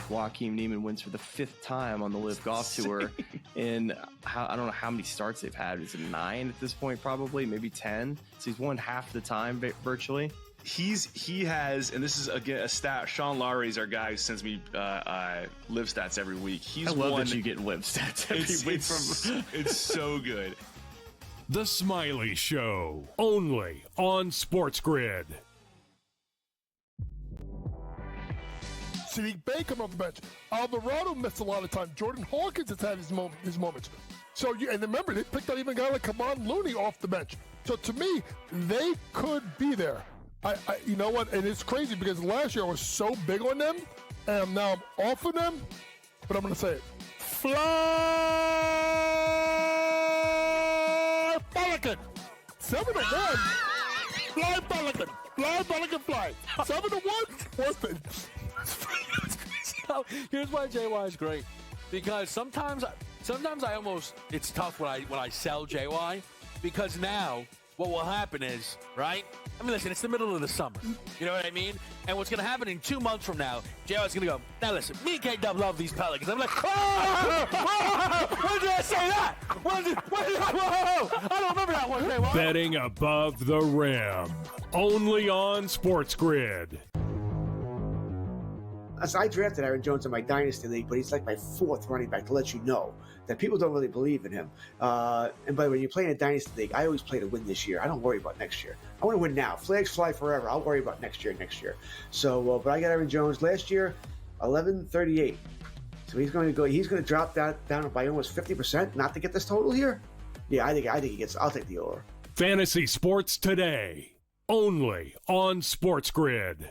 Joaquin Niemann wins for the 5th time on the Live Golf Tour. And I don't know how many starts they've had. Is it 9 at this point? Probably, maybe 10. So he's won half the time virtually. He has, and this is again a stat. Sean Lowry is our guy who sends me live stats every week. I love that you get live stats every week from. It's so good. The Smiley Show, only on SportsGrid. Sadiq Bey coming off the bench. Alvarado missed a lot of time. Jordan Hawkins has had his moments. So and remember, they picked out even a guy like Kevon Looney off the bench. So to me, they could be there. You know what? And it's crazy because last year I was so big on them, and now I'm off of them. But I'm going to say it. Fly Pelican. 7-1. Fly Pelican. Fly Pelican fly. 7-1. What's the... Here's why JY is great. Because sometimes I almost, it's tough when I sell JY, because now what will happen is, right? I mean, listen, it's the middle of the summer. You know what I mean? And what's going to happen in 2 months from now, JY's going to go, now listen, me and K-Dub love these Pelicans. I'm like, when did I say that? Whoa, I don't remember that one. JY. Betting above the rim, only on SportsGrid. So I drafted Aaron Jones in my dynasty league, but he's like my 4th running back, to let you know that people don't really believe in him. And by the way, when you play in a dynasty league, I always play to win this year. I don't worry about next year. I want to win now. Flags fly forever. I'll worry about next year. So, but I got Aaron Jones last year, 11.38. So he's going to drop that down by almost 50%, not to get this total here. Yeah, I think he gets. I'll take the over. Fantasy Sports Today, only on SportsGrid.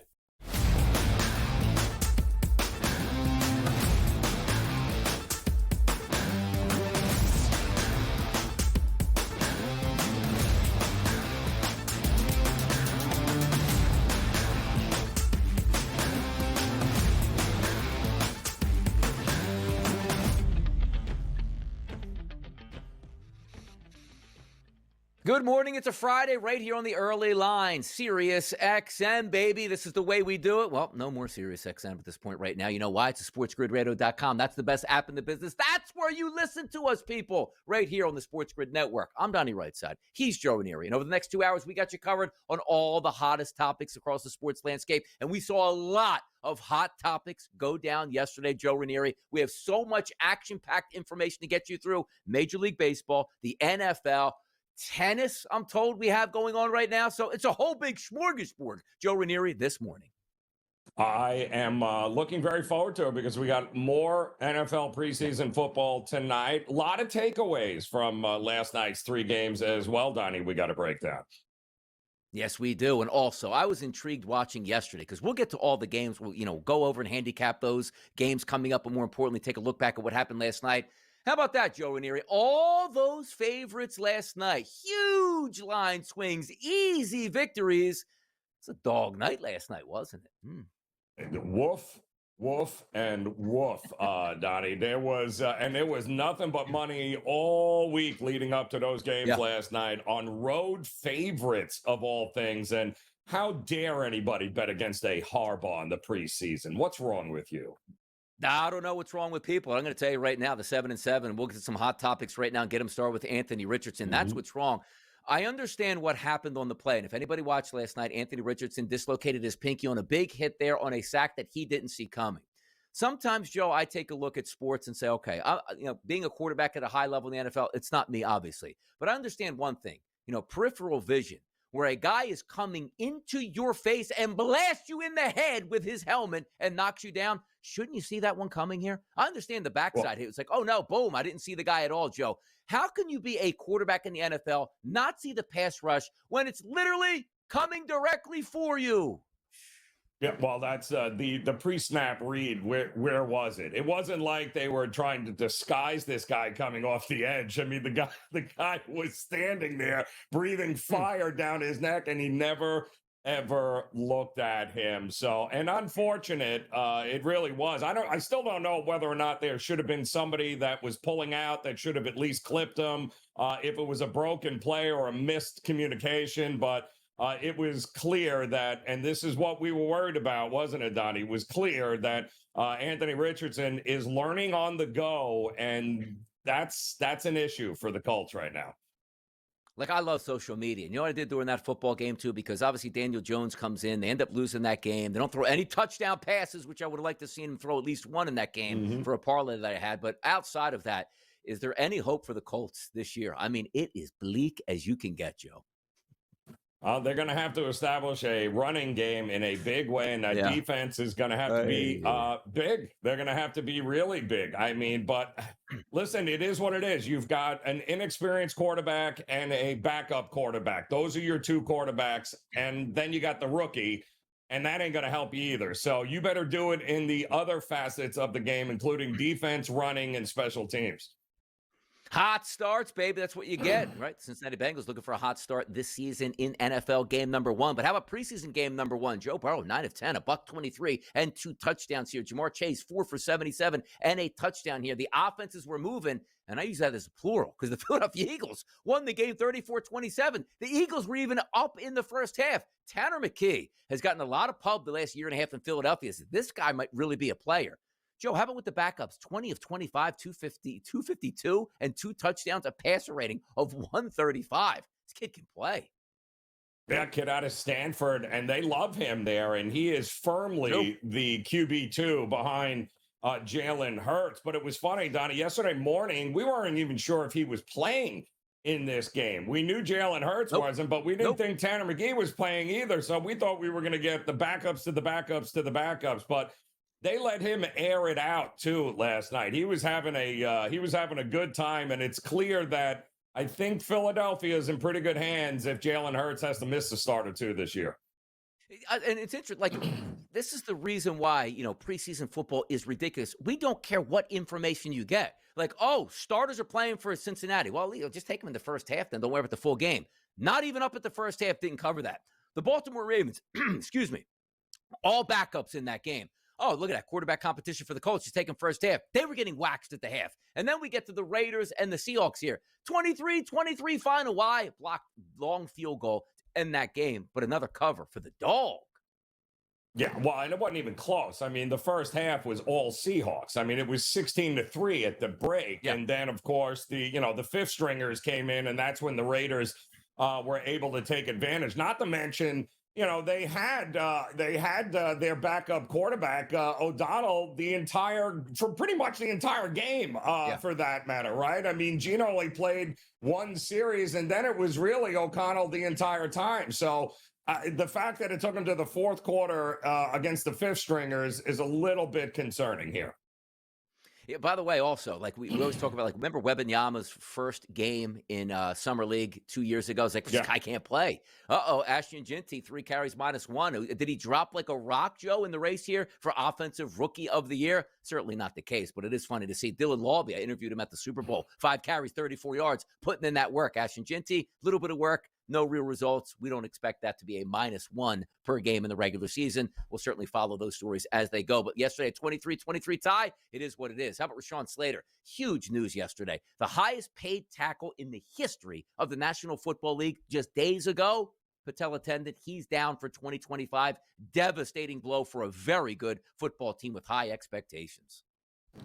Good morning. It's a Friday right here on the early line. Sirius XM, baby. This is the way we do it. Well, no more Sirius XM at this point right now. You know why? It's SportsGridRadio.com. That's the best app in the business. That's where you listen to us, people, right here on the SportsGrid Network. I'm Donnie Rightside. He's Joe Ranieri. And over the next 2 hours, we got you covered on all the hottest topics across the sports landscape. And we saw a lot of hot topics go down yesterday, Joe Ranieri. We have so much action-packed information to get you through. Major League Baseball, the NFL, tennis, I'm told we have going on right now. So it's a whole big smorgasbord. Joe Ranieri this morning. I am looking very forward to it because we got more NFL preseason football tonight. A lot of takeaways from last night's 3 games as well, Donnie, we got to break down. Yes, we do. And also, I was intrigued watching yesterday because we'll get to all the games. We'll, go over and handicap those games coming up, and more importantly, take a look back at what happened last night. How about that, Joe Ranieri? All those favorites last night, huge line swings, easy victories. It's a dog night last night, wasn't it? Woof, woof, and woof, Donnie. There was nothing but money all week leading up to those games last night on road favorites of all things. And how dare anybody bet against a Harbaugh in the preseason? What's wrong with you? I don't know what's wrong with people. I'm going to tell you right now, the 7-7, we'll get to some hot topics right now and get them started with Anthony Richardson. That's what's wrong. I understand what happened on the play. And if anybody watched last night, Anthony Richardson dislocated his pinky on a big hit there on a sack that he didn't see coming. Sometimes, Joe, I take a look at sports and say, okay, being a quarterback at a high level in the NFL, it's not me, obviously. But I understand one thing, peripheral vision, where a guy is coming into your face and blasts you in the head with his helmet and knocks you down. Shouldn't you see that one coming here? I understand the backside hit. It's like, oh, no, boom, I didn't see the guy at all, Joe. How can you be a quarterback in the NFL, not see the pass rush when it's literally coming directly for you? Yeah, well, that's the pre-snap read. Where was it? It wasn't like they were trying to disguise this guy coming off the edge. I mean, the guy was standing there breathing fire down his neck, and he never ever looked at him. So, and unfortunate, it really was. I still don't know whether or not there should have been somebody that was pulling out that should have at least clipped him if it was a broken play or a missed communication, but it was clear that, and this is what we were worried about, wasn't it, Donnie? It was clear that Anthony Richardson is learning on the go, and that's an issue for the Colts right now. Like, I love social media. You know what I did during that football game, too? Because obviously Daniel Jones comes in. They end up losing that game. They don't throw any touchdown passes, which I would have liked to see him throw at least one in that game for a parlay that I had. But outside of that, is there any hope for the Colts this year? I mean, it is bleak as you can get, Joe. They're going to have to establish a running game in a big way, and that defense is going to have to be big. They're going to have to be really big. I mean, but listen, it is what it is. You've got an inexperienced quarterback and a backup quarterback. Those are your two quarterbacks, and then you got the rookie, and that ain't going to help you either. So you better do it in the other facets of the game, including defense, running, and special teams. Hot starts, baby. That's what you get, right? Cincinnati Bengals looking for a hot start this season in NFL game number 1. But how about preseason game number 1? Joe Burrow, 9 of 10, $123, and 2 touchdowns here. Jamar Chase, 4 for 77, and a touchdown here. The offenses were moving, and I use that as a plural because the Philadelphia Eagles won the game 34-27. The Eagles were even up in the first half. Tanner McKee has gotten a lot of pub the last year and a half in Philadelphia. So this guy might really be a player. Joe, how about with the backups? 20 of 25, 252, and 2 touchdowns, a passer rating of 135. This kid can play. That kid out of Stanford, and they love him there, and he is firmly the QB2 behind Jalen Hurts. But it was funny, Donnie, yesterday morning, we weren't even sure if he was playing in this game. We knew Jalen Hurts wasn't, but we didn't think Tanner McKee was playing either, so we thought we were going to get the backups to the backups to the backups, but they let him air it out too last night. He was having a good time, and it's clear that I think Philadelphia is in pretty good hands if Jalen Hurts has to miss a start or two this year. And it's interesting. Like, this is the reason why, preseason football is ridiculous. We don't care what information you get. Like, starters are playing for Cincinnati. Well, just take them in the first half, then don't worry about the full game. Not even up at the first half didn't cover that. The Baltimore Ravens, excuse me, all backups in that game. Oh, look at that quarterback competition for the Colts. He's taking first half. They were getting waxed at the half. And then we get to the Raiders and the Seahawks here. 23-23 final. Why? Blocked long field goal to end that game, but another cover for the dog. Yeah, well, and it wasn't even close. I mean, the first half was all Seahawks. I mean, it was 16-3 at the break. Yeah. And then, of course, the fifth stringers came in, and that's when the Raiders were able to take advantage. Not to mention, they had their backup quarterback O'Donnell for pretty much the entire game, for that matter, right? I mean, Gino only played one series, and then it was really O'Connell the entire time. So the fact that it took him to the fourth quarter against the fifth stringers is a little bit concerning here. Yeah, by the way, also, like we always talk about, remember Wembanyama's first game in Summer League 2 years ago? It's like, this guy can't play. Ashton Ginty, 3 carries -1. Did he drop like a rock, Joe, in the race here for Offensive Rookie of the Year? Certainly not the case, but it is funny to see. Dylan Lawby, I interviewed him at the Super Bowl. 5 carries, 34 yards, putting in that work. Ashton Ginty, little bit of work. No real results. We don't expect that to be a -1 per game in the regular season. We'll certainly follow those stories as they go. But yesterday, 23-23 tie, it is what it is. How about Rashawn Slater? Huge news yesterday. The highest paid tackle in the history of the National Football League just days ago. Patella tendon, he's down for 2025. Devastating blow for a very good football team with high expectations.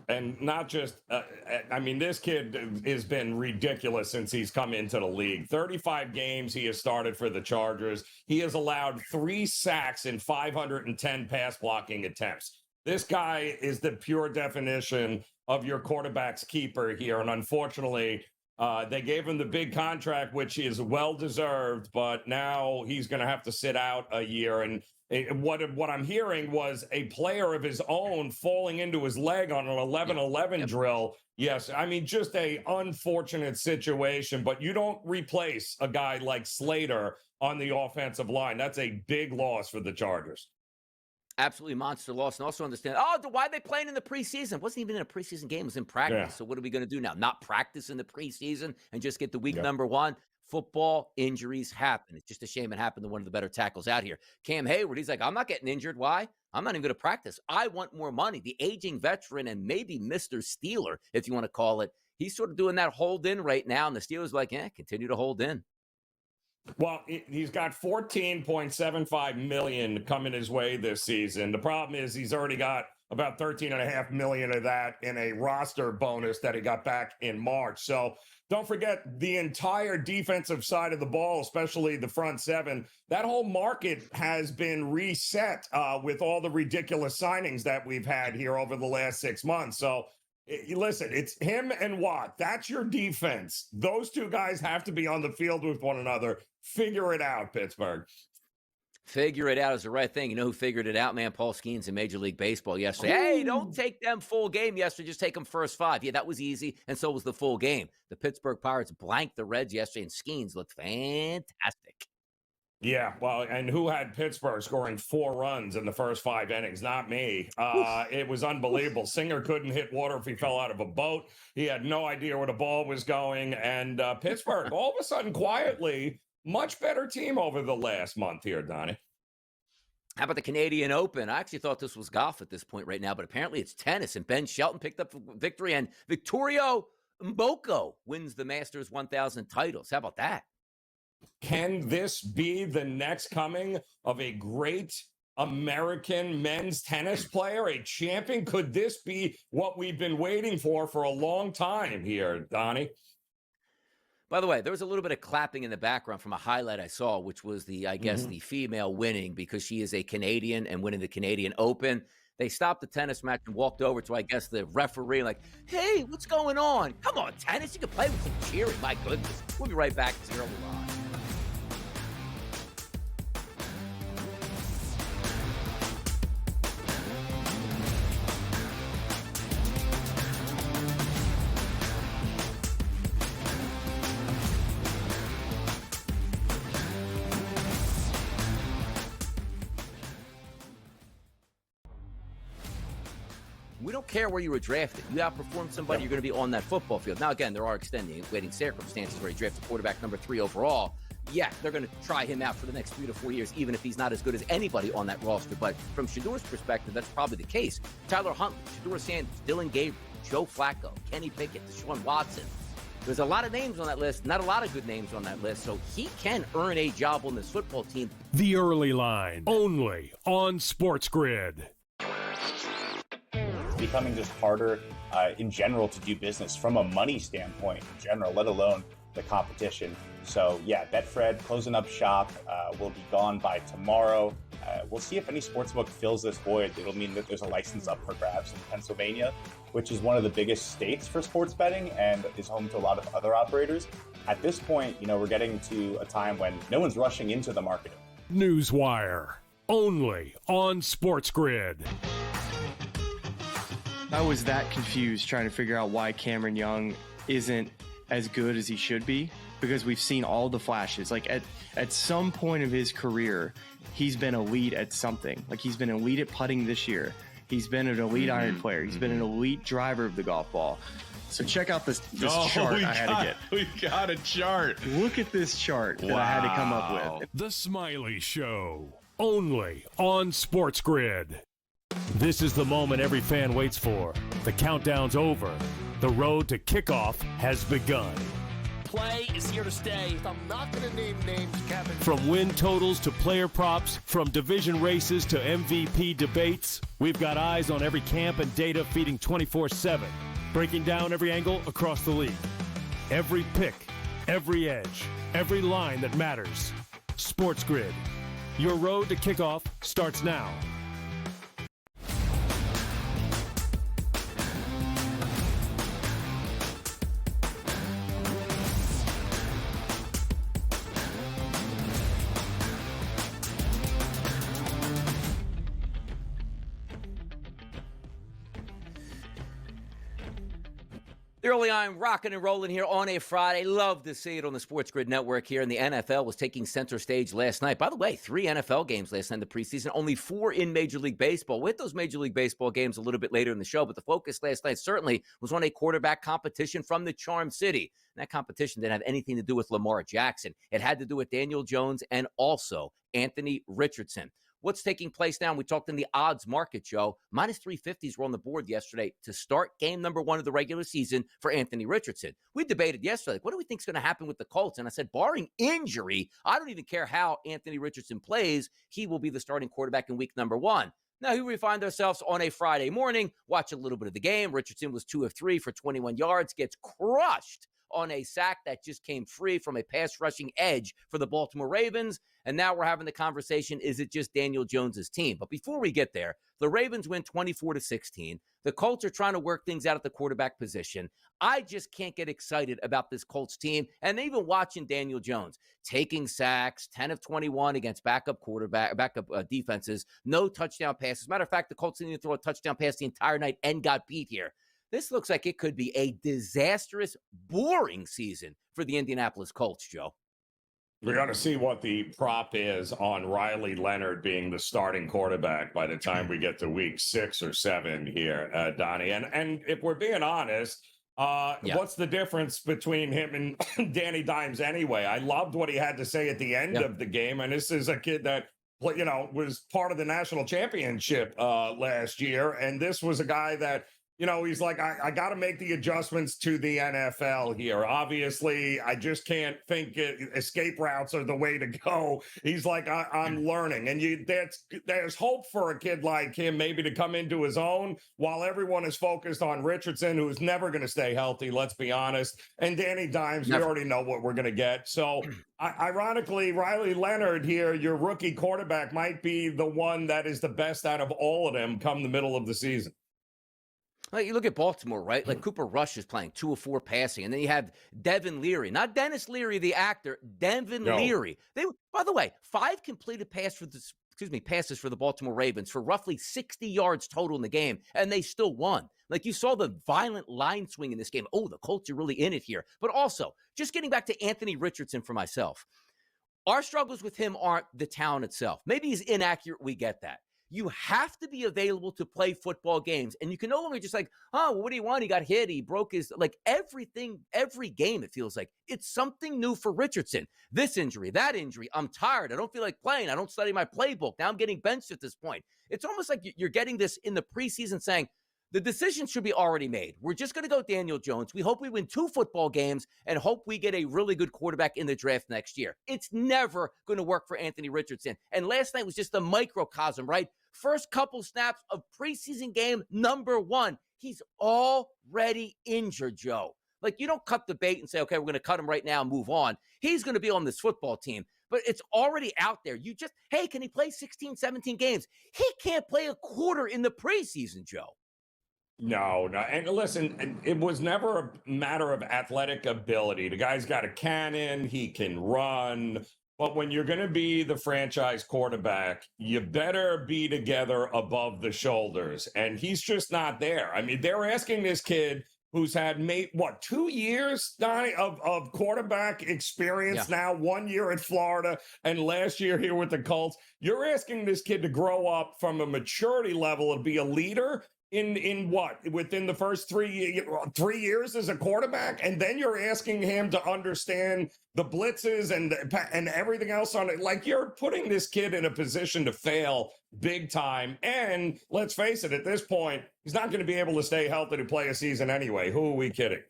And not just, this kid has been ridiculous since he's come into the league. 35 games he has started for the Chargers. He has allowed 3 sacks in 510 pass blocking attempts. This guy is the pure definition of your quarterback's keeper here. And unfortunately, they gave him the big contract, which is well-deserved, but now he's going to have to sit out a year. And what I'm hearing was a player of his own falling into his leg on an 11-11 drill. Yes, I mean, just a unfortunate situation, but you don't replace a guy like Slater on the offensive line. That's a big loss for the Chargers. Absolutely monster loss. And also understand, why are they playing in the preseason? It wasn't even in a preseason game. It was in practice. Yeah. So what are we going to do now? Not practice in the preseason and just get the week number 1? Football injuries happen. It's just a shame it happened to one of the better tackles out here. Cam Hayward, he's like, I'm not getting injured. Why? I'm not even going to practice. I want more money. The aging veteran and maybe Mr. Steeler, if you want to call it, he's sort of doing that hold in right now. And the Steelers are like, continue to hold in. Well, he's got $14.75 million coming his way this season. The problem is he's already got about $13.5 million of that in a roster bonus that he got back in March. So don't forget the entire defensive side of the ball, especially the front seven. That whole market has been reset with all the ridiculous signings that we've had here over the last 6 months. So listen, it's him and Watt. That's your defense. Those two guys have to be on the field with one another. Figure it out, Pittsburgh. Figure it out is the right thing. You know who figured it out, man? Paul Skeens in Major League Baseball yesterday. Hey, don't take them full game yesterday. Just take them first 5. Yeah, that was easy, and so was the full game. The Pittsburgh Pirates blanked the Reds yesterday, and Skeens looked fantastic. Yeah, well, and who had Pittsburgh scoring 4 runs in the first 5 innings? Not me. It was unbelievable. Singer couldn't hit water if he fell out of a boat. He had no idea where the ball was going. And Pittsburgh, all of a sudden, quietly, much better team over the last month here, Donnie. How about the Canadian Open? I actually thought this was golf at this point right now, but apparently it's tennis. And Ben Shelton picked up victory, and Victorio Mboko wins the Masters 1000 titles. How about that? Can this be the next coming of a great American men's tennis player, a champion? Could this be what we've been waiting for a long time here, Donnie? By the way, there was a little bit of clapping in the background from a highlight I saw, which was the female winning because she is a Canadian and winning the Canadian Open. They stopped the tennis match and walked over to, I guess, the referee, like, hey, what's going on? Come on, tennis, you can play with some cheering. My goodness. We'll be right back. It's Early Line. We don't care where you were drafted. You outperformed somebody, you're going to be on that football field. Now, again, there are extenuating circumstances where he drafted quarterback number 3 overall. Yeah, they're going to try him out for the next 3 to 4 years, even if he's not as good as anybody on that roster. But from Shadur's perspective, that's probably the case. Tyler Huntley, Shadur Sanders, Dylan Gabriel, Joe Flacco, Kenny Pickett, Deshaun Watson. There's a lot of names on that list, not a lot of good names on that list, so he can earn a job on this football team. The Early Line, only on SportsGrid. Becoming just harder in general to do business from a money standpoint in general, let alone the competition. So yeah, Betfred closing up shop will be gone by tomorrow. We'll see if any sportsbook fills this void. It'll mean that there's a license up for grabs in Pennsylvania, which is one of the biggest states for sports betting and is home to a lot of other operators. At this point, we're getting to a time when no one's rushing into the market. Newswire, only on SportsGrid. I was that confused trying to figure out why Cameron Young isn't as good as he should be, because we've seen all the flashes. Like at some point of his career, he's been elite at something. Like he's been elite at putting this year. He's been an elite iron player. He's been an elite driver of the golf ball. So check out this chart I had to get. We got a chart. Look at this chart that I had to come up with. The Smiley Show, only on SportsGrid. This is the moment every fan waits for. The countdown's over. The road to kickoff has begun. Play is here to stay. I'm not going to name names, Kevin. From win totals to player props, from division races to MVP debates, we've got eyes on every camp and data feeding 24/7, breaking down every angle across the league. Every pick, every edge, every line that matters. SportsGrid. Your road to kickoff starts now. Early on, rocking and rolling here on a Friday. Love to see it on the SportsGrid Network here. And the NFL was taking center stage last night. By the way, 3 NFL games last night in the preseason, only 4 in Major League Baseball. We'll hit those Major League Baseball games a little bit later in the show, but the focus last night certainly was on a quarterback competition from the Charm City. And that competition didn't have anything to do with Lamar Jackson. It had to do with Daniel Jones and also Anthony Richardson. what's taking place now. We talked in the odds market, Joe. Minus 350s were on the board yesterday to start game number 1 of the regular season for Anthony Richardson. We debated yesterday, like, what do we think is going to happen with the Colts? And I said, barring injury, I don't even care how Anthony Richardson plays. He will be the starting quarterback in week number 1. Now, here we find ourselves on a Friday morning, watch a little bit of the game. Richardson was 2 of 3 for 21 yards, gets crushed on a sack that just came free from a pass rushing edge for the Baltimore Ravens. And now we're having the conversation, is it just Daniel Jones's team? But before we get there, the Ravens win 24-16. The Colts are trying to work things out at the quarterback position. I just can't get excited about this Colts team. And even watching Daniel Jones taking sacks, 10 of 21 against backup defenses, no touchdown passes. Matter of fact, the Colts didn't even throw a touchdown pass the entire night and got beat here. This looks like it could be a disastrous, boring season for the Indianapolis Colts, Joe. We're going to see what the prop is on Riley Leonard being the starting quarterback by the time we get to week 6 or 7 here, Donnie. And if we're being honest, what's the difference between him and Danny Dimes anyway? I loved what he had to say at the end of the game. And this is a kid that, was part of the national championship last year. And this was a guy that, he's like, I got to make the adjustments to the NFL here. Obviously, I just can't think escape routes are the way to go. He's like, I'm learning. And there's hope for a kid like him maybe to come into his own while everyone is focused on Richardson, who's never going to stay healthy, let's be honest. And Danny Dimes, we already know what we're going to get. So, ironically, Riley Leonard here, your rookie quarterback, might be the one that is the best out of all of them come the middle of the season. Like, you look at Baltimore, right? Like, Cooper Rush is playing 2 of 4 passing. And then you have Devin Leary, not Dennis Leary, the actor, Devin Leary. By the way, 5 completed passes for the Baltimore Ravens for roughly 60 yards total in the game, and they still won. Like, you saw the violent line swing in this game. Oh, the Colts are really in it here. But also, just getting back to Anthony Richardson for myself, our struggles with him aren't the talent itself. Maybe he's inaccurate. We get that. You have to be available to play football games. And you can no longer just like, oh, what do you want? He got hit. He broke his, like, everything, every game, it feels like. It's something new for Richardson. This injury, that injury. I'm tired. I don't feel like playing. I don't study my playbook. Now I'm getting benched at this point. It's almost like you're getting this in the preseason saying, the decision should be already made. We're just going to go Daniel Jones. We hope we win 2 football games and hope we get a really good quarterback in the draft next year. It's never going to work for Anthony Richardson. And last night was just a microcosm, right? First couple snaps of preseason game number 1. He's already injured, Joe. Like, you don't cut the bait and say, okay, we're going to cut him right now and move on. He's going to be on this football team. But it's already out there. Hey, can he play 16, 17 games? He can't play a quarter in the preseason, Joe. No. And listen, it was never a matter of athletic ability. The guy's got a cannon. He can run. But when you're going to be the franchise quarterback, you better be together above the shoulders. And he's just not there. I mean, they're asking this kid who's had 2 years, Donnie, of quarterback experience now, 1 year at Florida and last year here with the Colts. You're asking this kid to grow up from a maturity level and be a leader in what? Within the first 3 years as a quarterback? And then you're asking him to understand the blitzes and everything else on it. Like, you're putting this kid in a position to fail big time. And let's face it, at this point, he's not going to be able to stay healthy to play a season anyway. Who are we kidding?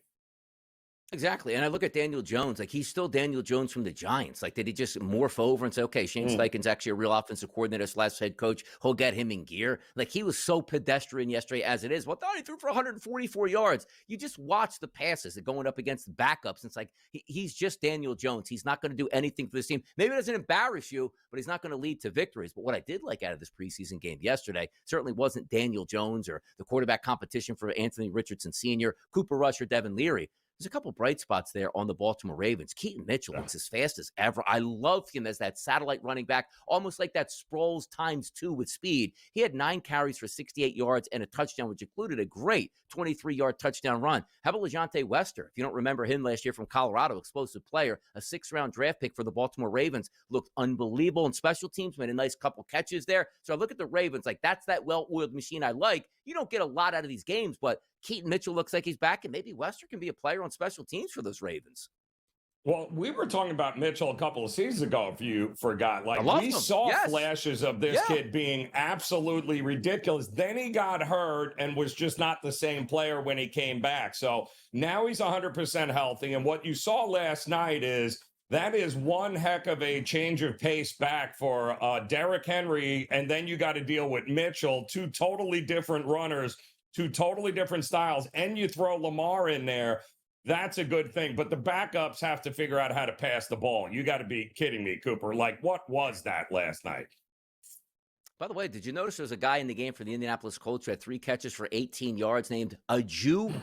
Exactly. And I look at Daniel Jones, like, he's still Daniel Jones from the Giants. Like, did he just morph over and say, okay, Shane Steichen's actually a real offensive coordinator / head coach. He'll get him in gear. Like, he was so pedestrian yesterday as it is. Well, he threw for 144 yards. You just watch the passes that going up against the backups. And it's like, he's just Daniel Jones. He's not going to do anything for this team. Maybe it doesn't embarrass you, but he's not going to lead to victories. But what I did like out of this preseason game yesterday certainly wasn't Daniel Jones or the quarterback competition for Anthony Richardson Sr., Cooper Rush, or Devin Leary. There's a couple bright spots there on the Baltimore Ravens. Keaton Mitchell looks as fast as ever. I love him as that satellite running back, almost like that Sproles ×2 with speed. He had 9 carries for 68 yards and a touchdown, which included a great 23-yard touchdown run. How about LeJontay Wester? If you don't remember him last year from Colorado, explosive player, a 6th-round draft pick for the Baltimore Ravens, looked unbelievable in special teams, made a nice couple catches there. So I look at the Ravens, like, that's that well-oiled machine I like. You don't get a lot out of these games, but Keaton Mitchell looks like he's back, and maybe Wester can be a player on special teams for those Ravens. Well, we were talking about Mitchell a couple of seasons ago, if you forgot. Like, we saw flashes of this kid being absolutely ridiculous. Then he got hurt and was just not the same player when he came back. So now he's 100% healthy. And what you saw last night is that is one heck of a change of pace back for Derrick Henry. And then you got to deal with Mitchell, two totally different runners, two totally different styles. And you throw Lamar in there. That's a good thing, but the backups have to figure out how to pass the ball. You got to be kidding me, Cooper. Like, what was that last night? By the way, did you notice there was a guy in the game for the Indianapolis Colts who had 3 catches for 18 yards named Ajou?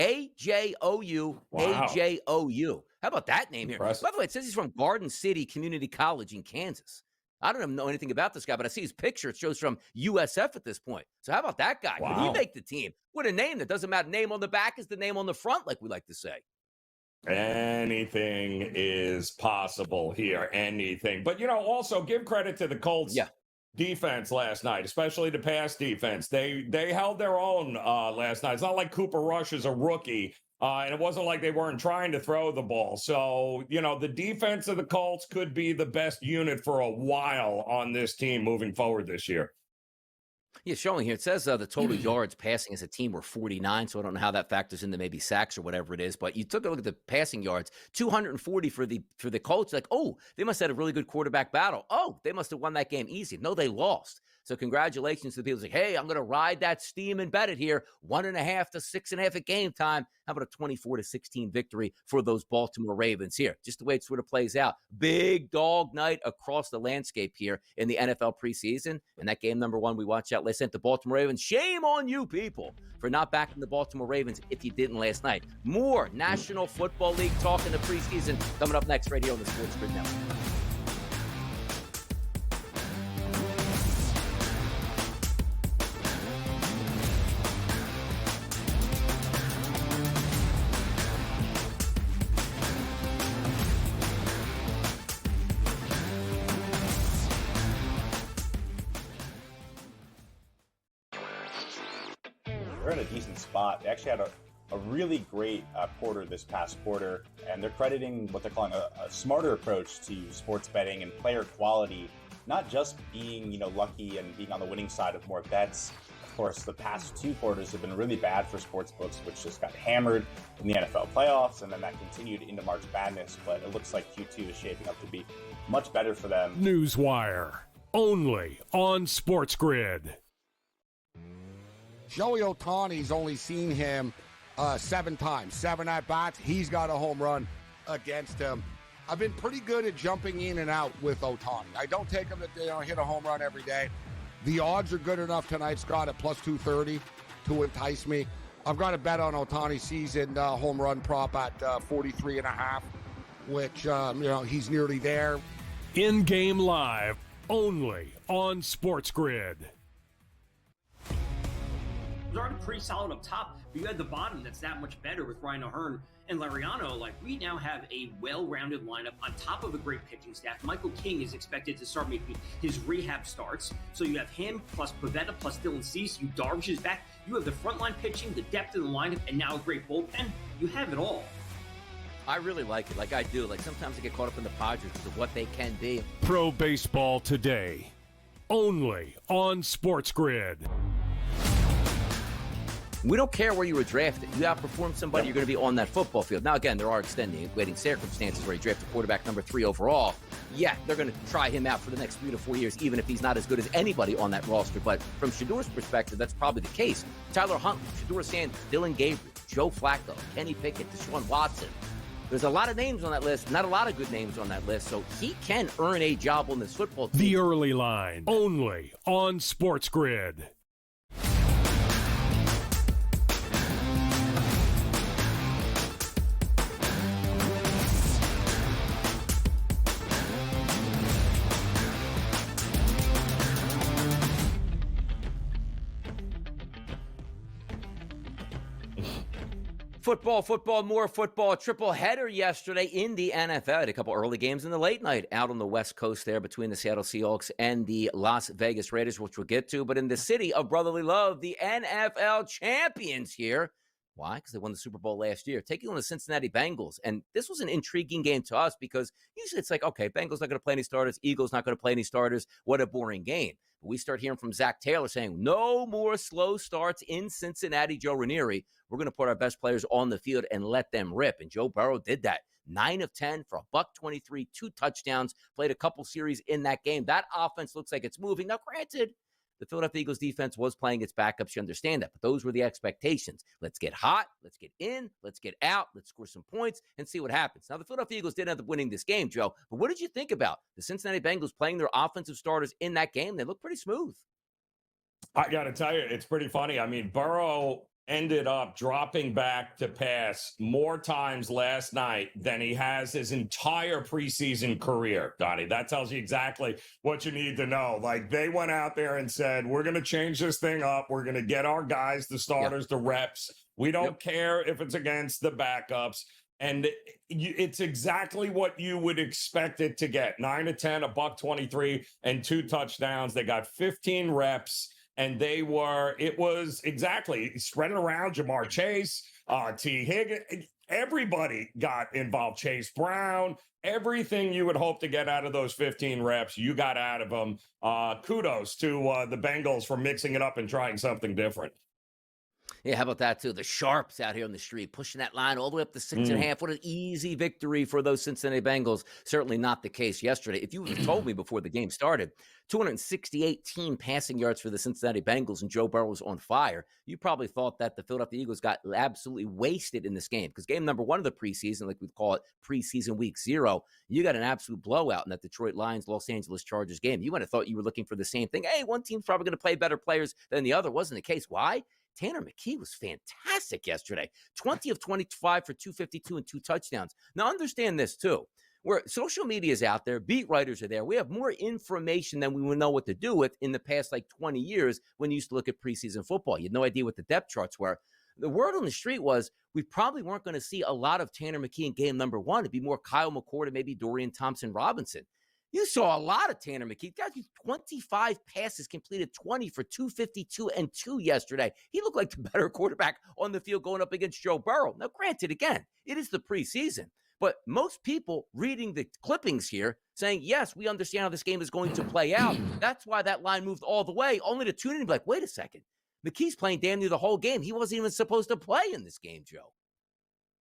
A-J-O-U, Wow. A-J-O-U. How about that name here? Impressive. By the way, it says he's from Garden City Community College in Kansas. I don't even know anything about this guy, but I see his picture. It shows from USF at this point. So how about that guy? Wow. Can he make the team? What a name. That doesn't matter. Name on the back is the name on the front, like we like to say. Anything is possible here. Anything. But, also give credit to the Colts defense last night, especially the pass defense. They held their own last night. It's not like Cooper Rush is a rookie. And it wasn't like they weren't trying to throw the ball. So, the defense of the Colts could be the best unit for a while on this team moving forward this year. Yeah, showing here, it says the total yards passing as a team were 49, so I don't know how that factors into maybe sacks or whatever it is, but you took a look at the passing yards, 240 for the Colts. Like, oh, they must have had a really good quarterback battle. Oh, they must have won that game easy. No, they lost. So congratulations to the people who say, hey, I'm going to ride that steam and bet it here, 1.5 to 6.5 at game time. How about a 24-16 victory for those Baltimore Ravens here? Just the way it sort of plays out. Big dog night across the landscape here in the NFL preseason. And that game number 1 we watched out last night, the Baltimore Ravens. Shame on you people for not backing the Baltimore Ravens if you didn't last night. More National Football League talk in the preseason coming up next right here on the SportsGrid Network. They're in a decent spot. They actually had a really great quarter this past quarter, and they're crediting what they're calling a smarter approach to sports betting and player quality, not just being lucky and being on the winning side of more bets. Of course, the past 2 quarters have been really bad for sports books, which just got hammered in the NFL playoffs, and then that continued into March Madness. But it looks like Q2 is shaping up to be much better for them. Newswire, only on SportsGrid. Joey Ohtani's only seen him 7 times, 7 at-bats. He's got a home run against him. I've been pretty good at jumping in and out with Ohtani. I don't take him to hit a home run every day. The odds are good enough tonight, Scott, at plus 230 to entice me. I've got a bet on Ohtani's season home run prop at 43.5, which, he's nearly there. In-game live, only on SportsGrid. Was already pretty solid up top, but you had the bottom that's that much better with Ryan O'Hearn and Lariano. Like, we now have a well-rounded lineup on top of a great pitching staff. Michael King is expected to start making his rehab starts. So you have him plus Pivetta plus Dylan Cease. You Darvish is back. You have the frontline pitching, the depth of the lineup, and now a great bullpen. You have it all. I really like it. Like I do. Like sometimes I get caught up in the Padres because of what they can be. Pro Baseball Today, only on SportsGrid. We don't care where you were drafted. You outperform somebody, you're going to be on that football field. Now, again, there are extenuating circumstances where you draft a quarterback number 3 overall. Yeah, they're going to try him out for the next 3 to 4 years, even if he's not as good as anybody on that roster. But from Shadur's perspective, that's probably the case. Tyler Huntley, Shador Sanders, Dylan Gabriel, Joe Flacco, Kenny Pickett, Deshaun Watson. There's a lot of names on that list, not a lot of good names on that list, so he can earn a job on this football team. The early line, only on SportsGrid. Football, more football. Triple header yesterday in the NFL. Had a couple early games in the late night out on the West Coast there between the Seattle Seahawks and the Las Vegas Raiders, which we'll get to. But in the city of brotherly love, the NFL champions here Why? Because they won the Super Bowl last year, taking on the Cincinnati Bengals. And this was an intriguing game to us because usually it's like, okay, Bengals not going to play any starters. Eagles not going to play any starters. What a boring game. But we start hearing from Zach Taylor saying, no more slow starts in Cincinnati, Joe Ranieri. We're going to put our best players on the field and let them rip. And Joe Burrow did that. 9 of 10 for $123, 2 touchdowns, played a couple series in that game. That offense looks like it's moving. Now, granted, the Philadelphia Eagles defense was playing its backups. You understand that. But those were the expectations. Let's get hot. Let's get in. Let's get out. Let's score some points and see what happens. Now, the Philadelphia Eagles did end up winning this game, Joe. But what did you think about the Cincinnati Bengals playing their offensive starters in that game? They looked pretty smooth. I got to tell you, it's pretty funny. I mean, Burrow ended up dropping back to pass more times last night than he has his entire preseason career, Donnie. That tells you exactly what you need to know. Like, they went out there and said, we're going to change this thing up. We're going to get our guys, the starters, the reps. We don't care if it's against the backups. And it's exactly what you would expect it to get. 9 of 10, $123, and 2 touchdowns. They got 15 reps. And it was exactly spread it around. Jamar Chase, T. Higgins, everybody got involved. Chase Brown, everything you would hope to get out of those 15 reps, you got out of them. Kudos to the Bengals for mixing it up and trying something different. Yeah, how about that, too? The Sharps out here on the street, pushing that line all the way up to 6.5. What an easy victory for those Cincinnati Bengals. Certainly not the case yesterday. If you would have told me before the game started, 268 team passing yards for the Cincinnati Bengals and Joe Burrow was on fire, you probably thought that the Philadelphia Eagles got absolutely wasted in this game. Because game number 1 of the preseason, like we call it preseason week 0, you got an absolute blowout in that Detroit Lions-Los Angeles Chargers game. You might have thought you were looking for the same thing. Hey, one team's probably going to play better players than the other. Wasn't the case. Why? Tanner McKee was fantastic yesterday. 20 of 25 for 252 and 2 touchdowns. Now, understand this, too. Where social media is out there, beat writers are there. We have more information than we would know what to do with in the past, 20 years when you used to look at preseason football. You had no idea what the depth charts were. The word on the street was we probably weren't going to see a lot of Tanner McKee in game number 1. It'd be more Kyle McCord and maybe Dorian Thompson-Robinson. You saw a lot of Tanner McKee. Guys, 25 passes completed, 20 for 252 and 2 yesterday. He looked like the better quarterback on the field going up against Joe Burrow. Now, granted, again, it is the preseason. But most people reading the clippings here saying, yes, we understand how this game is going to play out. That's why that line moved all the way, only to tune in and be like, wait a second. McKee's playing damn near the whole game. He wasn't even supposed to play in this game, Joe.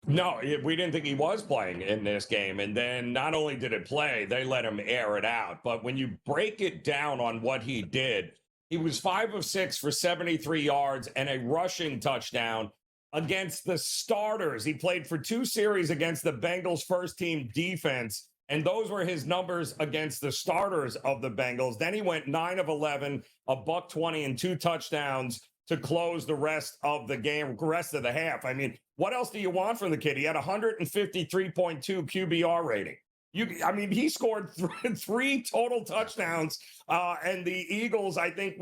No, we didn't think he was playing in this game. And then not only did it play, they let him air it out. But when you break it down on what he did, he was 5 of 6 for 73 yards and a rushing touchdown against the starters. He played for 2 series against the Bengals first-team defense, and those were his numbers against the starters of the Bengals. Then he went 9 of 11, $120, and 2 touchdowns to close the rest of the game, rest of the half. I mean, what else do you want from the kid? He had 153.2 QBR rating. He scored 3 total touchdowns, and the Eagles, I think,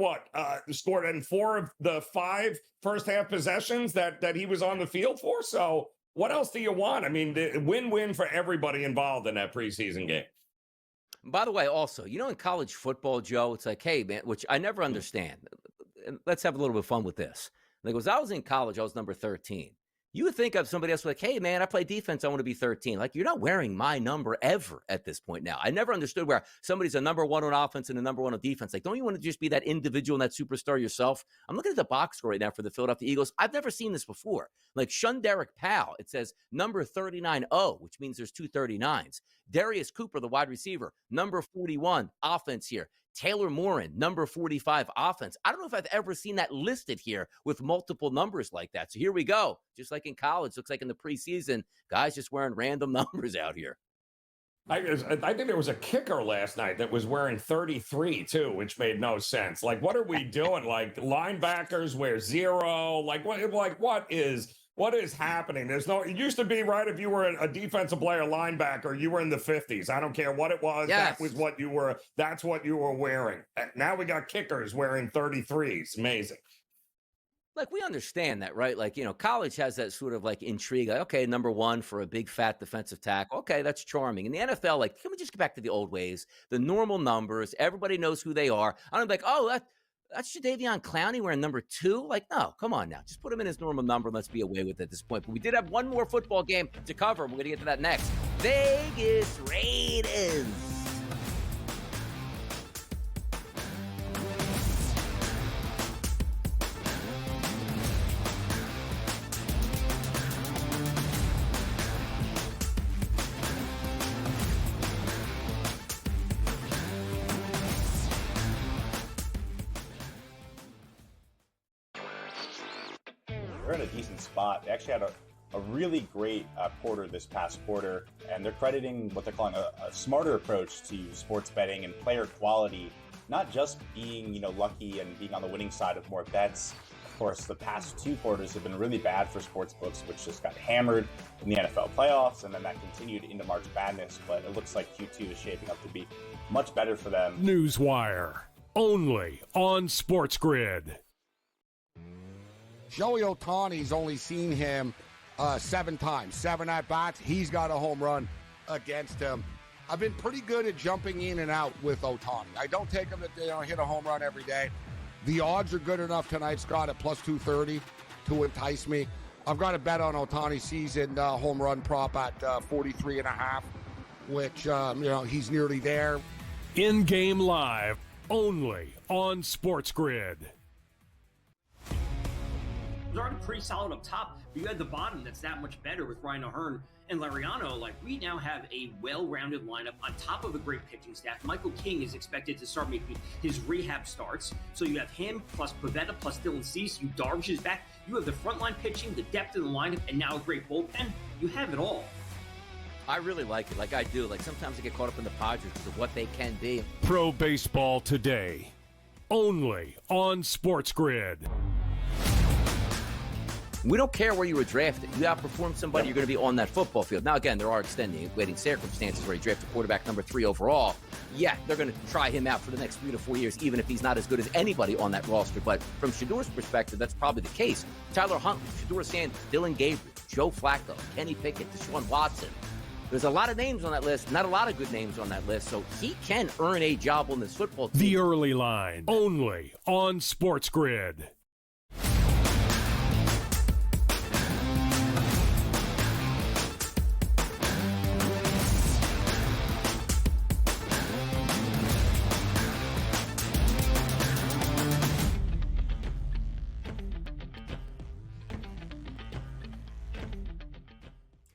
scored in 4 of the 5 first-half possessions that he was on the field for. So what else do you want? I mean, win-win for everybody involved in that preseason game. By the way, also, in college football, Joe, it's like, hey, man, which I never understand. Let's have a little bit of fun with this. Like, when I was in college, I was number 13. You would think of somebody else like, hey, man, I play defense. I want to be 13. Like, you're not wearing my number ever at this point now. I never understood where somebody's a number 1 on offense and a number 1 on defense. Like, don't you want to just be that individual and that superstar yourself? I'm looking at the box score right now for the Philadelphia Eagles. I've never seen this before. Like, Shunderick Powell, it says number 39-0, which means there's 2 39s. Darius Cooper, the wide receiver, number 41, offense here. Taylor Morin, number 45, offense. I don't know if I've ever seen that listed here with multiple numbers like that. So here we go. Just like in college, looks like in the preseason, guys just wearing random numbers out here. I think there was a kicker last night that was wearing 33 too, which made no sense. Like, what are we doing? Like, linebackers wear 0. Like, what is happening? It used to be, right, if you were a defensive player, linebacker, you were in the 50s. I don't care what it was. Yes. That was what you were. That's what you were wearing. Now we got kickers wearing 33s. Amazing. Like, we understand that, right? Like, college has that sort of like intrigue. Like, okay, number 1 for a big fat defensive tackle. Okay, that's charming. In the NFL, like, can we just get back to the old ways? The normal numbers. Everybody knows who they are. I'm like, oh, That's Jadeveon Clowney wearing number 2. Like, no, come on now. Just put him in his normal number and let's be away with it at this point. But we did have one more football game to cover. We're going to get to that next. Vegas Raiders. They're in a decent spot. They actually had a really great quarter this past quarter, and they're crediting what they're calling a smarter approach to sports betting and player quality, not just being lucky and being on the winning side of more bets. Of course, the past 2 quarters have been really bad for sports books, which just got hammered in the NFL playoffs, and then that continued into March Madness. But it looks like Q2 is shaping up to be much better for them. Newswire, only on SportsGrid. Joey Ohtani's only seen him 7 times, 7 at-bats. He's got a home run against him. I've been pretty good at jumping in and out with Ohtani. I don't take him to hit a home run every day. The odds are good enough tonight, Scott, at plus 230 to entice me. I've got a bet on Ohtani's season home run prop at 43.5, which, he's nearly there. In-game live, only on SportsGrid. Was already pretty solid up top, but you had the bottom that's that much better with Ryan O'Hearn and Lariano. Like, we now have a well-rounded lineup on top of a great pitching staff. Michael King is expected to start making his rehab starts. So you have him plus Pivetta plus Dylan Cease. You Darvish is back. You have the frontline pitching, the depth in the lineup, and now a great bullpen. You have it all. I really like it. Like I do. Like sometimes I get caught up in the Padres because of what they can be. Pro Baseball Today, only on SportsGrid. We don't care where you were drafted. You outperform somebody, you're going to be on that football field. Now, again, there are extenuating circumstances where you draft a quarterback number 3 overall. Yeah, they're going to try him out for the next 3 to 4 years, even if he's not as good as anybody on that roster. But from Shadur's perspective, that's probably the case. Tyler Huntley, Shador Sanders, Dylan Gabriel, Joe Flacco, Kenny Pickett, Deshaun Watson. There's a lot of names on that list, not a lot of good names on that list, so he can earn a job on this football team. The Early Line, only on SportsGrid.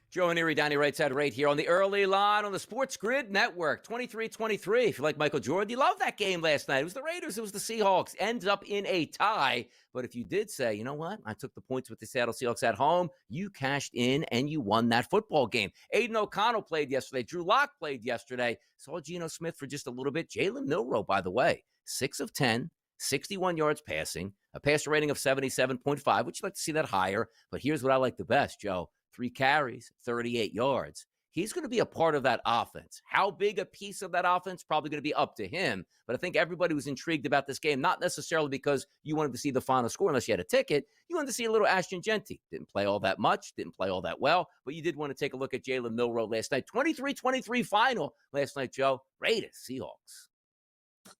Joe and Erie, Donnie right side right here on the Early Line on the SportsGrid Network. 23-23. If you like Michael Jordan, you love that game last night. It was the Raiders. It was the Seahawks. Ends up in a tie. But if you did say, you know what, I took the points with the Seattle Seahawks at home, you cashed in and you won that football game. Aiden O'Connell played yesterday. Drew Lock played yesterday. Saw Geno Smith for just a little bit. Jalen Milroe, by the way, 6 of 10. 61 yards passing, a passer rating of 77.5, which you'd like to see that higher. But here's what I like the best, Joe. 3 carries, 38 yards. He's going to be a part of that offense. How big a piece of that offense? Probably going to be up to him. But I think everybody was intrigued about this game, not necessarily because you wanted to see the final score unless you had a ticket. You wanted to see a little Ashton Genty. Didn't play all that much, didn't play all that well, but you did want to take a look at Jalen Milroe last night. 23-23 final last night, Joe. Raiders, Seahawks.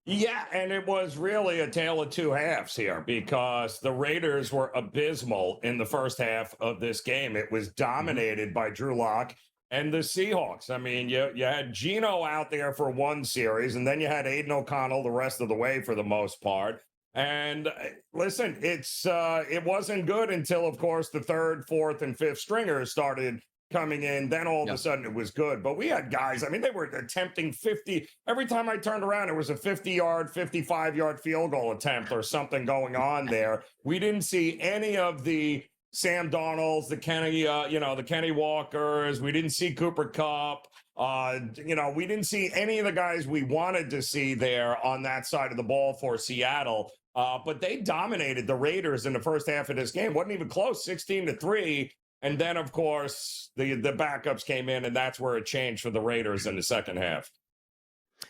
Yeah, and it was really a tale of 2 halves here because the Raiders were abysmal in the first half of this game. It was dominated by Drew Lock and the Seahawks. I mean, you had Geno out there for one series, and then you had Aiden O'Connell the rest of the way for the most part. And listen, it wasn't good until, of course, the 3rd, 4th, and 5th stringers started coming in. Then all of a sudden it was good. But we had guys, I mean, they were attempting 50. Every time I turned around, it was a 50-yard, 55-yard field goal attempt or something going on there. We didn't see any of the Sam Darnolds, the Kenny Walkers. We didn't see Cooper Kupp. We didn't see any of the guys we wanted to see there on that side of the ball for Seattle. But they dominated the Raiders in the first half of this game. Wasn't even close, 16-3. And then, of course, the backups came in, and that's where it changed for the Raiders in the second half.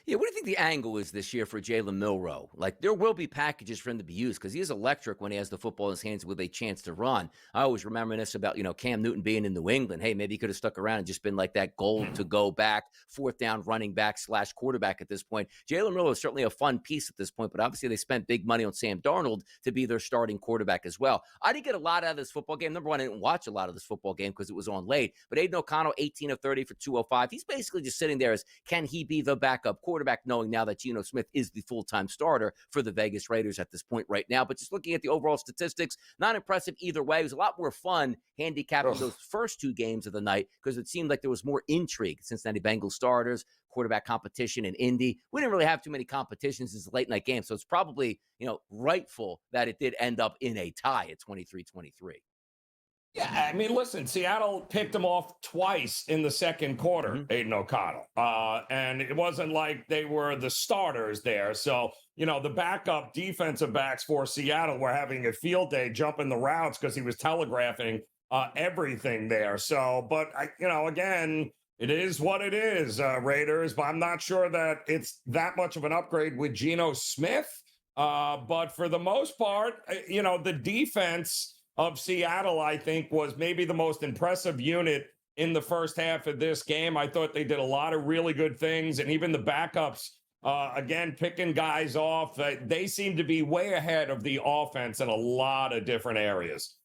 Yeah, what do you think the angle is this year for Jalen Milroe? Like, there will be packages for him to be used because he is electric when he has the football in his hands with a chance to run. I always reminisce about, Cam Newton being in New England. Hey, maybe he could have stuck around and just been like that goal to go back, fourth down running back / quarterback at this point. Jalen Milroe is certainly a fun piece at this point, but obviously they spent big money on Sam Darnold to be their starting quarterback as well. I didn't get a lot out of this football game. Number one, I didn't watch a lot of this football game because it was on late, but Aiden O'Connell, 18 of 30 for 205. He's basically just sitting there as, can he be the backup quarterback, knowing now that Geno Smith is the full-time starter for the Vegas Raiders at this point right now. But just looking at the overall statistics, not impressive either way. It was a lot more fun handicapping those first two games of the night because it seemed like there was more intrigue. Cincinnati Bengals starters, quarterback competition in Indy. We didn't really have too many competitions as a late-night game, so it's probably, rightful that it did end up in a tie at 23-23. Yeah, I mean, listen, Seattle picked him off twice in the second quarter, Aiden O'Connell. And it wasn't like they were the starters there. So, the backup defensive backs for Seattle were having a field day jumping the routes because he was telegraphing everything there. So, but, again, it is what it is, Raiders. But I'm not sure that it's that much of an upgrade with Geno Smith. But for the most part, the defense of Seattle, I think, was maybe the most impressive unit in the first half of this game. I thought they did a lot of really good things, and even the backups, again, picking guys off. They seem to be way ahead of the offense in a lot of different areas.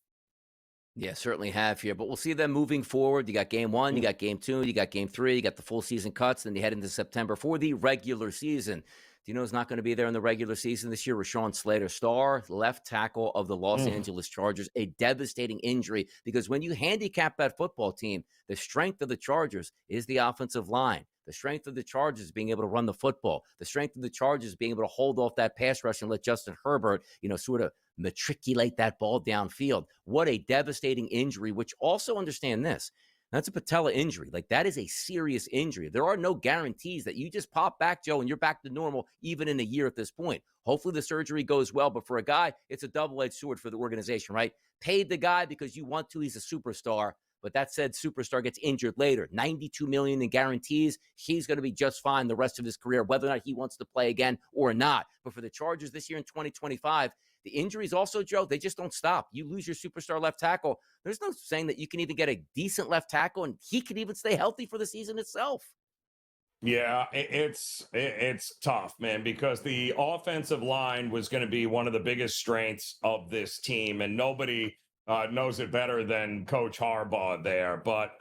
Yeah, certainly have here, but we'll see them moving forward. You got game 1, you got game 2, you got game 3, you got the full season cuts, then you head into September for the regular season. Do you know who's not going to be there in the regular season this year? Rashawn Slater, star left tackle of the Los Angeles Chargers, a devastating injury because when you handicap that football team, the strength of the Chargers is the offensive line. The strength of the Chargers is being able to run the football. The strength of the Chargers is being able to hold off that pass rush and let Justin Herbert, sort of matriculate that ball downfield. What a devastating injury, which also understand this. That's a patella injury. Like, that is a serious injury. There are no guarantees that you just pop back, Joe, and you're back to normal even in a year at this point. Hopefully the surgery goes well, but for a guy, it's a double-edged sword for the organization, right? Paid the guy because you want to. He's a superstar. But that said, superstar gets injured later. $92 million in guarantees. He's going to be just fine the rest of his career, whether or not he wants to play again or not. But for the Chargers this year in 2025, the injuries also, Joe, they just don't stop. You lose your superstar left tackle. There's no saying that you can even get a decent left tackle, and he could even stay healthy for the season itself. Yeah, it's tough, man, because the offensive line was going to be one of the biggest strengths of this team, and nobody knows it better than Coach Harbaugh there. But,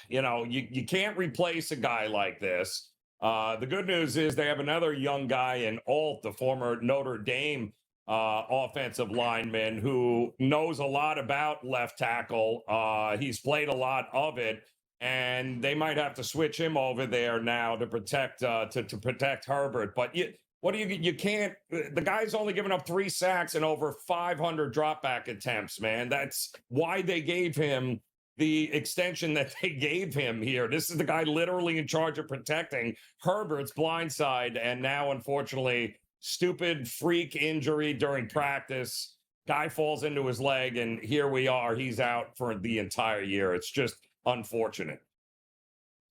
you can't replace a guy like this. The good news is they have another young guy in Alt, the former Notre Dame offensive lineman who knows a lot about left tackle. He's played a lot of it, and they might have to switch him over there now to protect to protect Herbert. But you can't. The guy's only given up 3 sacks and over 500 dropback attempts, man. That's why they gave him the extension that they gave him here. This is the guy literally in charge of protecting Herbert's blind side, and now, unfortunately, stupid freak injury during practice. Guy falls into his leg, and here we are. He's out for the entire year. It's just unfortunate.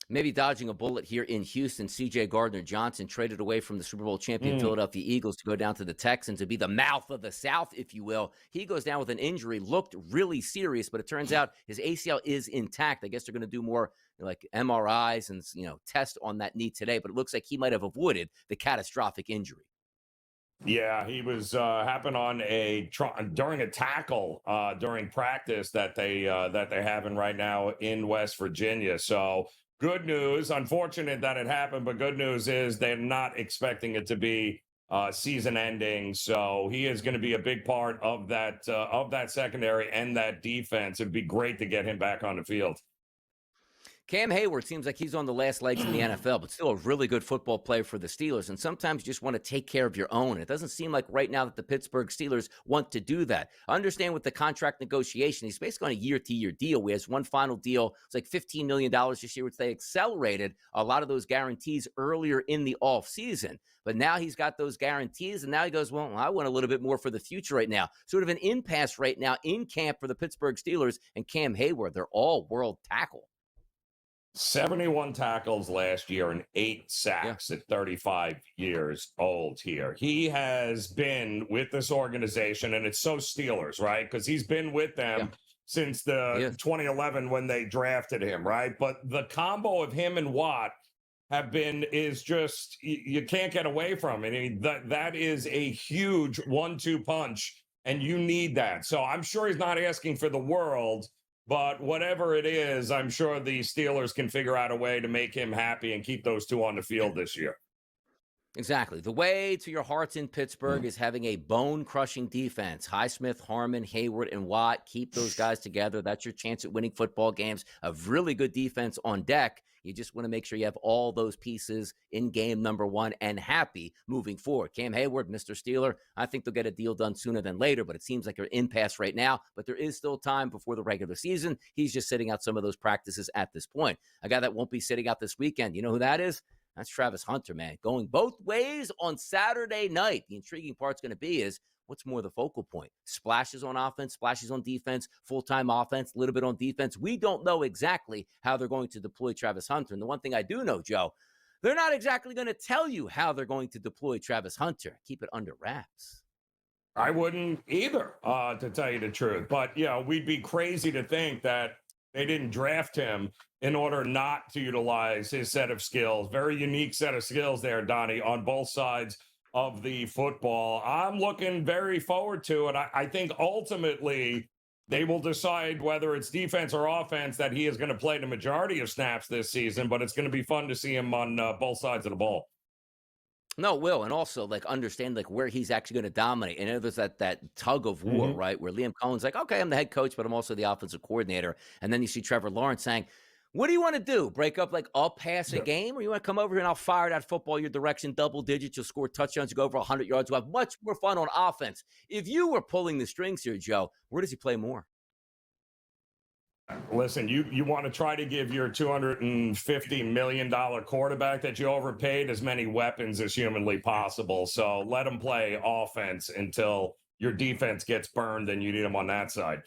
Maybe dodging a bullet here in Houston. C.J. Gardner-Johnson traded away from the Super Bowl champion Philadelphia Eagles to go down to the Texans to be the mouth of the South, if you will. He goes down with an injury, looked really serious, but it turns out his ACL is intact. I guess they're going to do more like MRIs and test on that knee today, but it looks like he might have avoided the catastrophic injury. Yeah, he was happened on during a tackle during practice that they having right now in West Virginia. So good news. Unfortunate that it happened, but good news is they're not expecting it to be season ending. So he is going to be a big part of that secondary and that defense. It'd be great to get him back on the field. Cam Hayward seems like he's on the last legs in the NFL, but still a really good football player for the Steelers. And sometimes you just want to take care of your own. It doesn't seem like right now that the Pittsburgh Steelers want to do that. I understand with the contract negotiation, he's basically on a year-to-year deal. He has one final deal. It's like $15 million this year, which they accelerated a lot of those guarantees earlier in the offseason. But now he's got those guarantees, and now he goes, well, I want a little bit more for the future right now. Sort of an impasse right now in camp for the Pittsburgh Steelers and Cam Hayward. They're all world tackle. 71 tackles last year and 8 sacks at 35 years old here. He has been with this organization, and it's so Steelers, right? Because he's been with them since the 2011 when they drafted him, right? But the combo of him and Watt is just, you can't get away from it. I mean, that is a huge 1-2 punch, and you need that. So I'm sure he's not asking for the world, but whatever it is, I'm sure the Steelers can figure out a way to make him happy and keep those two on the field this year. Exactly. The way to your hearts in Pittsburgh is having a bone-crushing defense. Highsmith, Harmon, Hayward, and Watt. Keep those guys together. That's your chance at winning football games. A really good defense on deck. You just want to make sure you have all those pieces in game number 1 and happy moving forward. Cam Hayward, Mr. Steeler, I think they'll get a deal done sooner than later, but it seems like they're impasse right now. But there is still time before the regular season. He's just sitting out some of those practices at this point. A guy that won't be sitting out this weekend, you know who that is? That's Travis Hunter, man. Going both ways on Saturday night. The intriguing part's going to be is what's more the focal point? Splashes on offense, splashes on defense, full-time offense, a little bit on defense. We don't know exactly how they're going to deploy Travis Hunter. And the one thing I do know, Joe, they're not exactly going to tell you how they're going to deploy Travis Hunter. Keep it under wraps. I wouldn't either, to tell you the truth. But, we'd be crazy to think that they didn't draft him in order not to utilize his set of skills. Very unique set of skills there, Donnie, on both sides of the football. I'm looking very forward to it. I think ultimately they will decide whether it's defense or offense that he is going to play the majority of snaps this season, but it's going to be fun to see him on both sides of the ball. No, it will. And also, understand, where he's actually going to dominate. And there's that tug of war, right, where Liam Cohen's like, okay, I'm the head coach, but I'm also the offensive coordinator. And then you see Trevor Lawrence saying, what do you want to do? Break up, I'll pass a game? Or you want to come over here and I'll fire that football your direction, double digits, you'll score touchdowns, you go over 100 yards, you'll have much more fun on offense. If you were pulling the strings here, Joe, where does he play more? Listen, you want to try to give your $250 million quarterback that you overpaid as many weapons as humanly possible. So let him play offense until your defense gets burned and you need him on that side.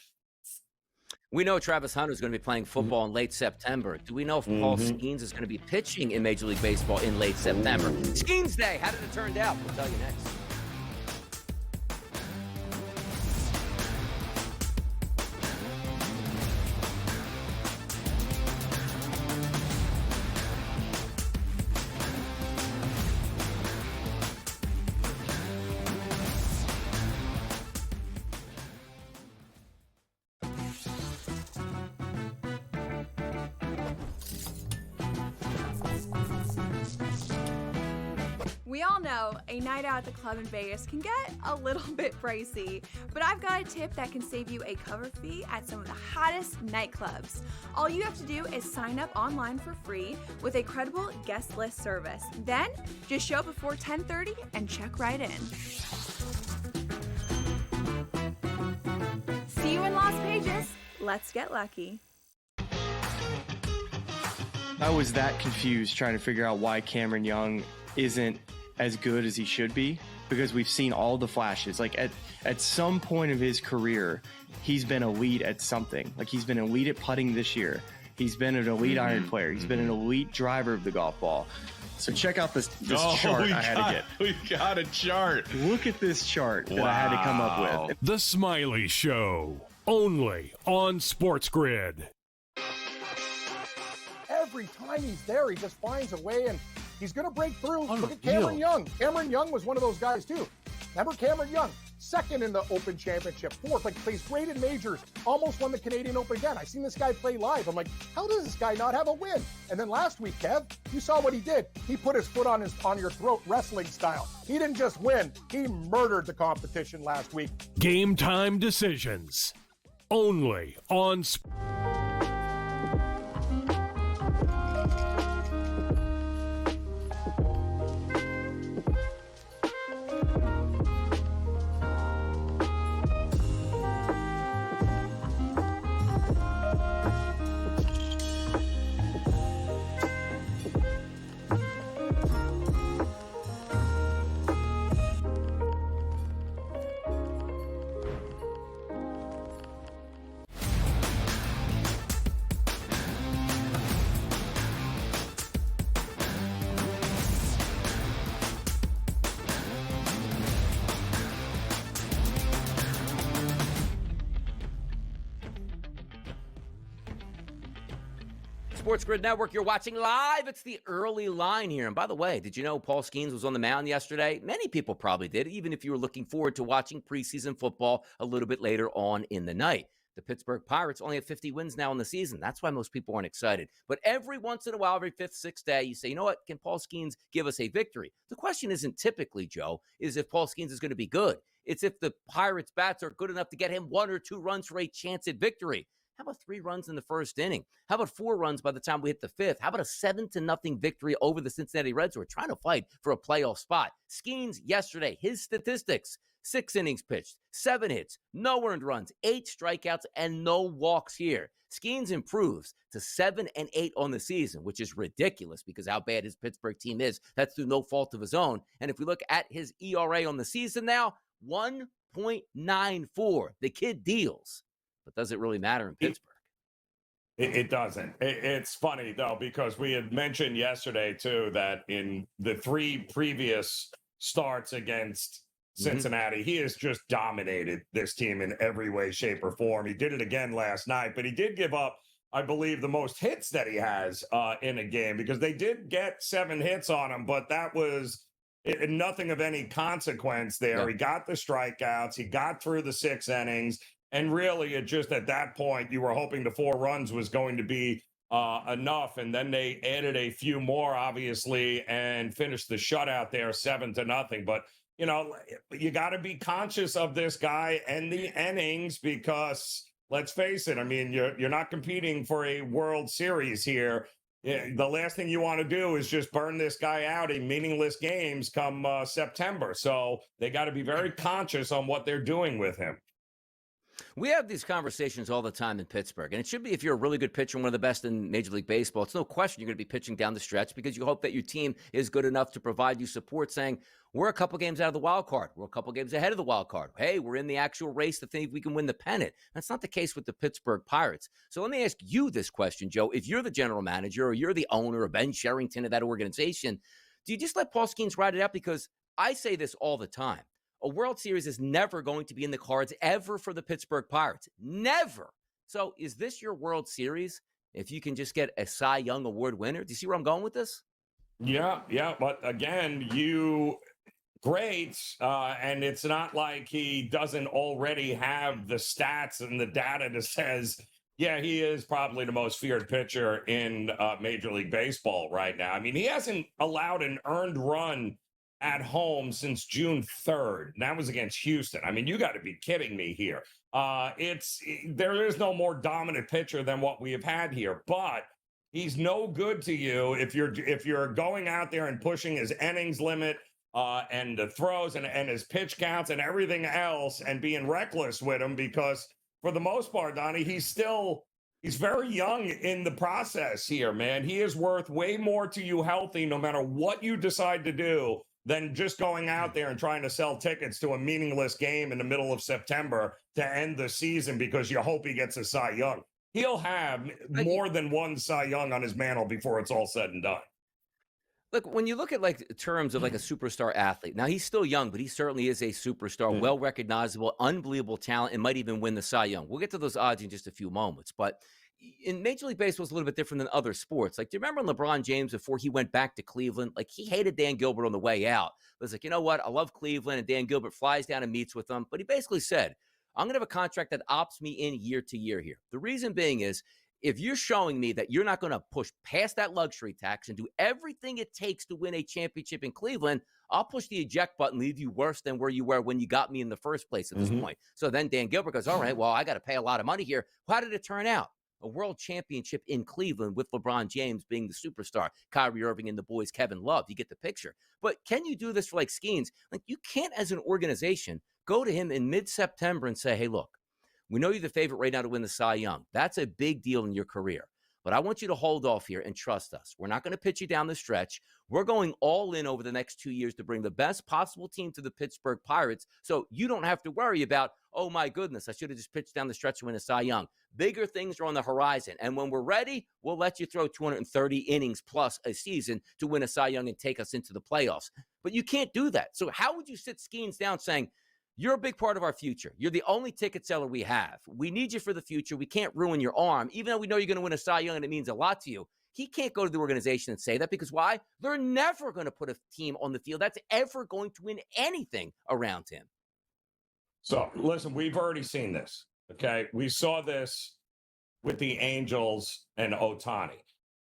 We know Travis Hunter is going to be playing football in late September. Do we know if Paul Skeens is going to be pitching in Major League Baseball in late September? Skeens Day, how did it turn out? We'll tell you next. We all know a night out at the club in Vegas can get a little bit pricey, but I've got a tip that can save you a cover fee at some of the hottest nightclubs. All you have to do is sign up online for free with a credible guest list service. Then, just show up before 10:30 and check right in. See you in Las Vegas. Let's get lucky. I was that confused trying to figure out why Cameron Young isn't as good as he should be, because we've seen all the flashes. At some point of his career, he's been elite at something. He's been elite at putting this year. He's been an elite iron player. He's been an elite driver of the golf ball. So check out this chart I had to get. We got a chart. Look at this chart that I had to come up with. The Smiley Show, only on SportsGrid. Every time he's there, he just finds a way, and he's going to break through. Look at Cameron Young. Cameron Young was one of those guys, too. Remember Cameron Young? Second in the Open Championship. Fourth, plays great in majors. Almost won the Canadian Open again. I seen this guy play live. I'm like, how does this guy not have a win? And then last week, Kev, you saw what he did. He put his foot on your throat wrestling style. He didn't just win. He murdered the competition last week. Game time decisions. Only on SportsGrid Network. You're watching live. It's the early line here. And by the way, did you know Paul Skeens was on the mound yesterday? Many people probably did, even if you were looking forward to watching preseason football a little bit later on in the night. The Pittsburgh Pirates only have 50 wins now in the season. That's why most people aren't excited. But every once in a while, every fifth, sixth day, you say, you know what? Can Paul Skeens give us a victory? The question isn't typically, Joe, is if Paul Skeens is going to be good. It's if the Pirates' bats are good enough to get him 1 or 2 runs for a chance at victory. How about 3 runs in the first inning? How about 4 runs by the time we hit the 5th? How about a 7-0 victory over the Cincinnati Reds, who are trying to fight for a playoff spot? Skeens yesterday, his statistics: 6 innings pitched, 7 hits, no earned runs, 8 strikeouts, and no walks here. Skeens improves to 7-8 on the season, which is ridiculous because how bad his Pittsburgh team is. That's through no fault of his own. And if we look at his ERA on the season now, 1.94. The kid deals. But does it really matter in Pittsburgh? It doesn't. It's funny, though, because we had mentioned yesterday, too, that in the 3 previous starts against Cincinnati, he has just dominated this team in every way, shape, or form. He did it again last night, but he did give up, I believe, the most hits that he has in a game, because they did get 7 hits on him, but that was nothing of any consequence there. Yeah. He got the strikeouts. He got through the 6 innings. And really, it just at that point, you were hoping the 4 runs was going to be enough. And then they added a few more, obviously, and finished the shutout there 7-0. But, you know, you got to be conscious of this guy and the innings because, let's face it, I mean, you're not competing for a World Series here. The last thing you want to do is just burn this guy out in meaningless games come September. So they got to be very conscious on what they're doing with him. We have these conversations all the time in Pittsburgh, and it should be if you're a really good pitcher, one of the best in Major League Baseball, it's no question you're going to be pitching down the stretch because you hope that your team is good enough to provide you support, saying, we're a couple games out of the wild card. We're a couple games ahead of the wild card. Hey, we're in the actual race to think we can win the pennant. That's not the case with the Pittsburgh Pirates. So let me ask you this question, Joe. If you're the general manager or you're the owner or Ben Sherrington of that organization, do you just let Paul Skeens ride it out? Because I say this all the time. A World Series is never going to be in the cards ever for the Pittsburgh Pirates. Never. So is this your World Series if you can just get a Cy Young Award winner? Do you see where I'm going with this? Yeah. But again, great. And it's not like he doesn't already have the stats and the data that says, yeah, he is probably the most feared pitcher in Major League Baseball right now. I mean, he hasn't allowed an earned run at home since June 3rd. And that was against Houston. I mean, you got to be kidding me here. There is no more dominant pitcher than what we have had here, but he's no good to you if you're going out there and pushing his innings limit and the throws and his pitch counts and everything else and being reckless with him, because for the most part, Donnie, he's very young in the process here, man. He is worth way more to you healthy, no matter what you decide to do, than just going out there and trying to sell tickets to a meaningless game in the middle of September to end the season because you hope he gets a Cy Young. He'll have more than one Cy Young on his mantle before it's all said and done. Look, when you look at like terms of like a superstar athlete, now he's still young, but he certainly is a superstar, well recognizable, unbelievable talent, and might even win the Cy Young. We'll get to those odds in just a few moments, but in Major League Baseball, it's a little bit different than other sports. Like, do you remember LeBron James before he went back to Cleveland? Like, he hated Dan Gilbert on the way out. It was like, you know what? I love Cleveland, and Dan Gilbert flies down and meets with them. But he basically said, I'm going to have a contract that opts me in year to year here. The reason being is, if you're showing me that you're not going to push past that luxury tax and do everything it takes to win a championship in Cleveland, I'll push the eject button, leave you worse than where you were when you got me in the first place at this point. So then Dan Gilbert goes, all right, well, I got to pay a lot of money here. How did it turn out? A world championship in Cleveland with LeBron James being the superstar, Kyrie Irving and the boys, Kevin Love. You get the picture. But can you do this for like Skeens? Like, you can't, as an organization, go to him in mid-September and say, hey, look, we know you're the favorite right now to win the Cy Young. That's a big deal in your career. But I want you to hold off here and trust us. We're not going to pitch you down the stretch. We're going all in over the next 2 years to bring the best possible team to the Pittsburgh Pirates, so you don't have to worry about, oh, my goodness, I should have just pitched down the stretch to win a Cy Young. Bigger things are on the horizon. And when we're ready, we'll let you throw 230 innings plus a season to win a Cy Young and take us into the playoffs. But you can't do that. So how would you sit Skeens down saying, You're a big part of our future. You're the only ticket seller we have. We need you for the future. We can't ruin your arm, even though we know you're going to win a Cy Young and it means a lot to you. He can't go to the organization and say that because why? They're never going to put a team on the field that's ever going to win anything around him. So, listen, we've already seen this, okay? We saw this with the Angels and Ohtani.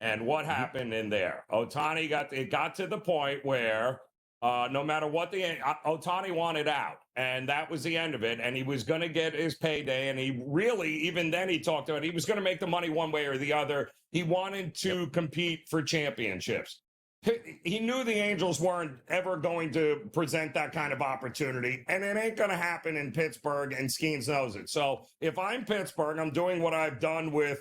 And what happened in there? Ohtani got to the point where no matter what Ohtani wanted out, and that was the end of it, and he was going to get his payday, and he really, even then he talked about it, he was going to make the money one way or the other. He wanted to compete for championships. He knew the Angels weren't ever going to present that kind of opportunity, and it ain't going to happen in Pittsburgh, and Skeens knows it. So if I'm Pittsburgh, I'm doing what I've done with,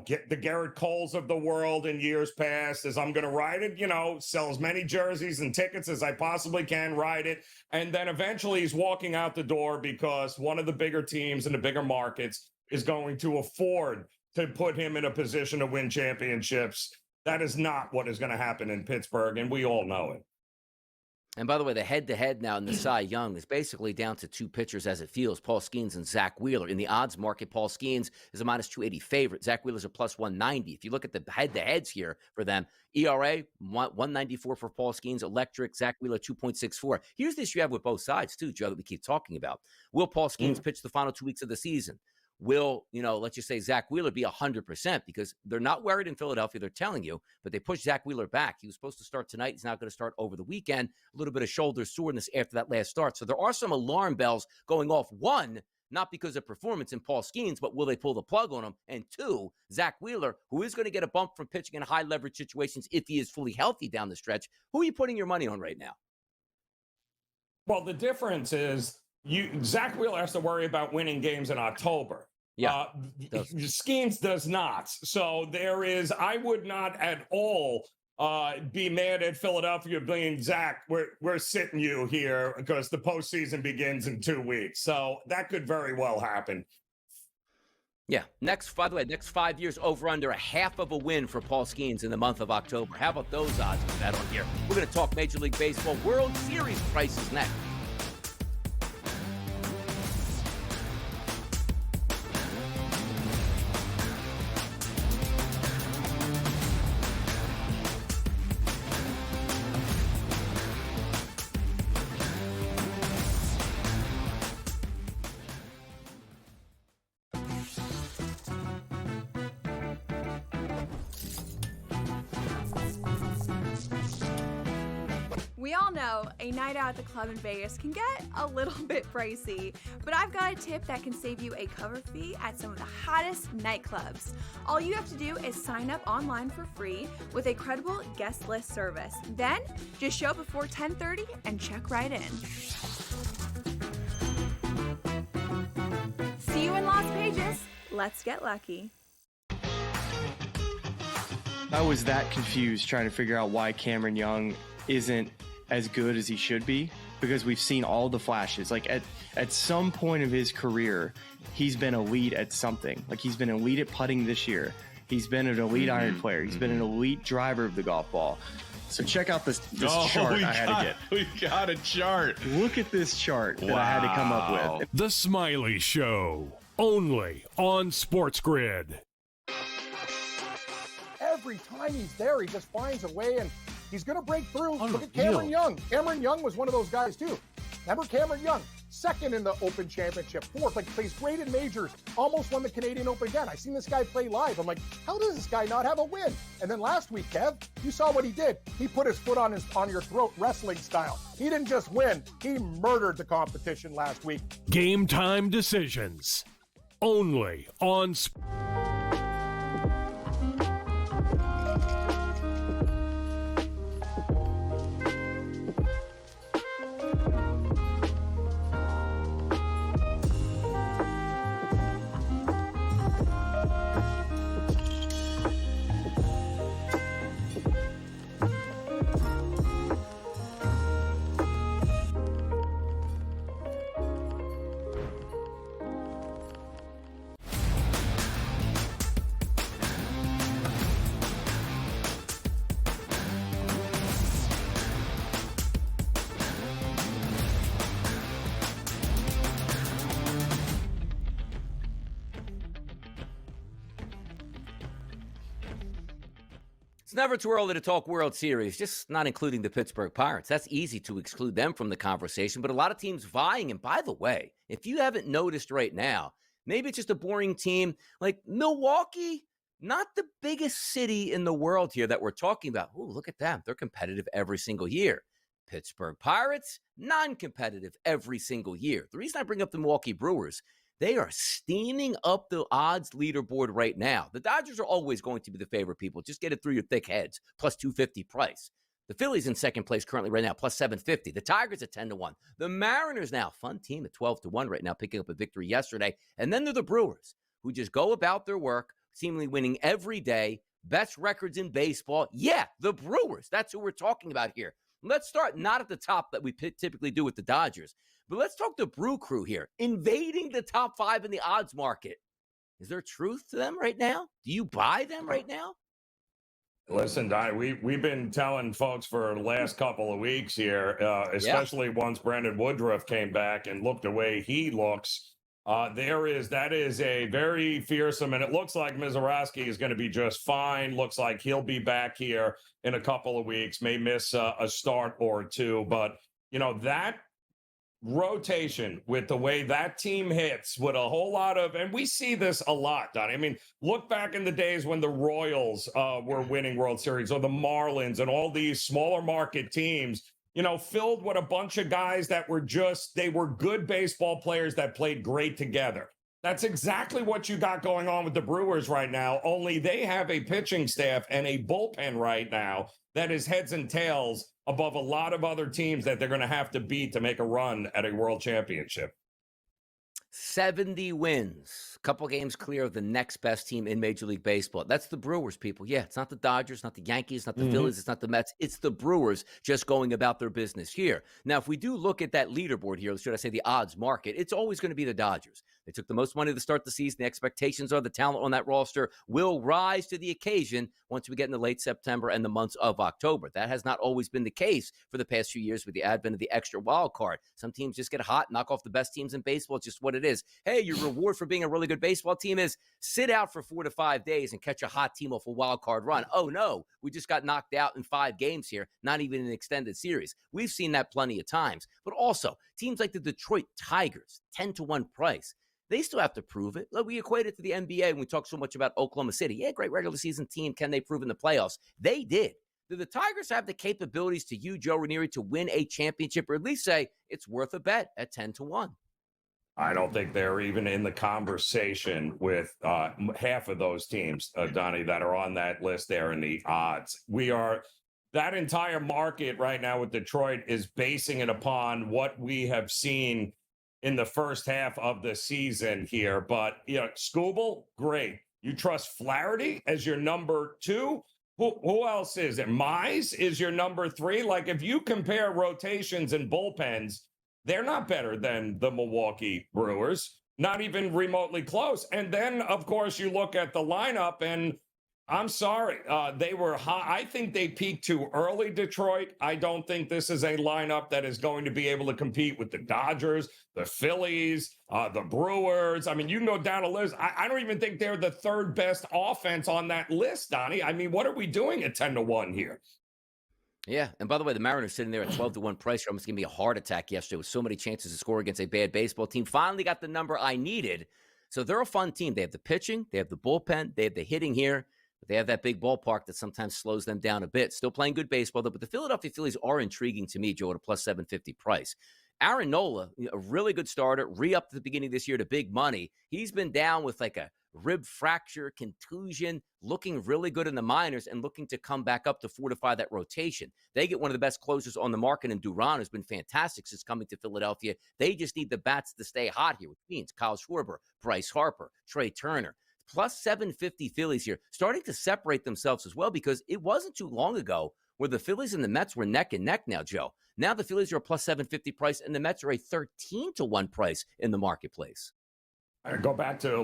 get the Garrett Coles of the world in years past, is I'm going to ride it, sell as many jerseys and tickets as I possibly can, ride it. And then eventually he's walking out the door because one of the bigger teams in the bigger markets is going to afford to put him in a position to win championships. That is not what is going to happen in Pittsburgh, and we all know it. And by the way, the head-to-head now in the Cy Young is basically down to two pitchers as it feels, Paul Skeens and Zach Wheeler. In the odds market, Paul Skeens is a minus 280 favorite. Zach Wheeler's a plus 190. If you look at the head-to-heads here for them, ERA, 194 for Paul Skeens, electric, Zach Wheeler, 2.64. Here's the issue you have with both sides, too, Joe, that we keep talking about. Will Paul Skeens pitch the final 2 weeks of the season? Will, let's just say Zach Wheeler be 100% because they're not worried in Philadelphia. They're telling you, but they pushed Zach Wheeler back. He was supposed to start tonight. He's not going to start over the weekend. A little bit of shoulder soreness after that last start. So there are some alarm bells going off. One, not because of performance in Paul Skeens, but will they pull the plug on him? And two, Zach Wheeler, who is going to get a bump from pitching in high leverage situations if he is fully healthy down the stretch. Who are you putting your money on right now? Well, the difference is Zach Wheeler has to worry about winning games in October. Yeah, Skeens does not. So I would not at all be mad at Philadelphia being, Zach, we're sitting you here because the postseason begins in 2 weeks. So that could very well happen. Yeah. By the way, next 5 years over under a half of a win for Paul Skeens in the month of October. How about those odds with that on here? We're going to talk Major League Baseball World Series prices next. We all know a night out at the club in Vegas can get a little bit pricey, but I've got a tip that can save you a cover fee at some of the hottest nightclubs. All you have to do is sign up online for free with a credible guest list service. Then, just show up before 10:30 and check right in. See you in Las Vegas. Let's get lucky. I was that confused trying to figure out why Cameron Young isn't as good as he should be, because we've seen all the flashes. Like at some point of his career, he's been elite at something. Like he's been elite at putting this year. He's been an elite iron player. He's been an elite driver of the golf ball. So check out this chart I had to get. We got a chart. Look at this chart that I had to come up with. The Smiley Show, only on SportsGrid. Every time he's there, he just finds a way, and he's going to break through. Look at Cameron Young. Cameron Young was one of those guys, too. Remember Cameron Young? Second in the Open Championship, fourth, plays great in majors, almost won the Canadian Open again. I seen this guy play live. I'm like, how does this guy not have a win? And then last week, Kev, you saw what he did. He put his foot on your throat, wrestling style. He didn't just win, he murdered the competition last week. Game time decisions, only on It's never too early to talk World Series, just not including the Pittsburgh Pirates. That's easy to exclude them from the conversation, but a lot of teams vying. And by the way, if you haven't noticed right now, maybe it's just a boring team like Milwaukee, not the biggest city in the world here that we're talking about. Ooh, look at them. They're competitive every single year. Pittsburgh Pirates, non-competitive every single year. The reason I bring up the Milwaukee Brewers, they are steaming up the odds leaderboard right now. The Dodgers are always going to be the favorite, people. Just get it through your thick heads. Plus 250 price. The Phillies in second place currently right now, plus 750. The Tigers at 10-1. The Mariners now, fun team at 12-1 right now, picking up a victory yesterday. And then they're the Brewers, who just go about their work, seemingly winning every day. Best records in baseball. Yeah, the Brewers. That's who we're talking about here. Let's start not at the top that we typically do with the Dodgers. But let's talk the Brew Crew here, invading the top 5 in the odds market. Is there truth to them right now? Do you buy them right now? Listen, we've been telling folks for the last couple of weeks here, especially once Brandon Woodruff came back and looked the way he looks. That is a very fearsome, and it looks like Mizorowski is going to be just fine. Looks like he'll be back here in a couple of weeks, may miss a start or two. But, that rotation with the way that team hits with a whole lot of, and we see this a lot, Donnie. I mean, look back in the days when the Royals were winning World Series, or the Marlins, and all these smaller market teams, filled with a bunch of guys that were they were good baseball players that played great together. That's exactly what you got going on with the Brewers right now, only they have a pitching staff and a bullpen right now that is heads and tails above a lot of other teams that they're going to have to beat to make a run at a world championship. 70 wins, a couple games clear of the next best team in Major League Baseball. That's the Brewers, people. Yeah, it's not the Dodgers, not the Yankees, not the Phillies, it's not the Mets. It's the Brewers just going about their business here. Now, if we do look at that leaderboard here, should I say the odds market, it's always going to be the Dodgers. They took the most money to start the season. The expectations are the talent on that roster will rise to the occasion once we get into late September and the months of October. That has not always been the case for the past few years with the advent of the extra wild card. Some teams just get hot, knock off the best teams in baseball. It's just what it is. Hey, your reward for being a really good baseball team is sit out for 4 to 5 days and catch a hot team off a wild card run. Oh, no, we just got knocked out in 5 games here, not even an extended series. We've seen that plenty of times. But also, teams like the Detroit Tigers, 10-1 price. They still have to prove it. Like we equate it to the NBA when we talk so much about Oklahoma City. Yeah, great regular season team. Can they prove in the playoffs? They did. Do the Tigers have the capabilities to you, Joe Ranieri, to win a championship, or at least say it's worth a bet at 10-1? I don't think they're even in the conversation with half of those teams, Donnie, that are on that list there in the odds. That entire market right now with Detroit is basing it upon what we have seen in the first half of the season here. But, Skubal, great. You trust Flaherty as your number 2? Who else is it? Mize is your number 3? Like, if you compare rotations and bullpens, they're not better than the Milwaukee Brewers, not even remotely close. And then, of course, you look at the lineup, and I'm sorry, they were high. I think they peaked too early, Detroit. I don't think this is a lineup that is going to be able to compete with the Dodgers, the Phillies, the Brewers. I mean, you can go down a list. I don't even think they're the third best offense on that list, Donnie. I mean, what are we doing at 10-1 here? Yeah, and by the way, the Mariners sitting there at 12-1 price. You're almost giving me a heart attack yesterday with so many chances to score against a bad baseball team. Finally got the number I needed. So they're a fun team. They have the pitching, they have the bullpen, they have the hitting here. But they have that big ballpark that sometimes slows them down a bit. Still playing good baseball, though. But the Philadelphia Phillies are intriguing to me, Joe, at a plus 750 price. Aaron Nola, a really good starter, re-upped at the beginning of this year to big money. He's been down with like a rib fracture, contusion, looking really good in the minors and looking to come back up to fortify that rotation. They get one of the best closers on the market in Duran, who's been fantastic since coming to Philadelphia. They just need the bats to stay hot here, which means Kyle Schwarber, Bryce Harper, Trey Turner. Plus 750 Phillies here, starting to separate themselves as well, because it wasn't too long ago where the Phillies and the Mets were neck and neck now, Joe. Now the Phillies are a plus 750 price, and the Mets are a 13-1 price in the marketplace. I go back to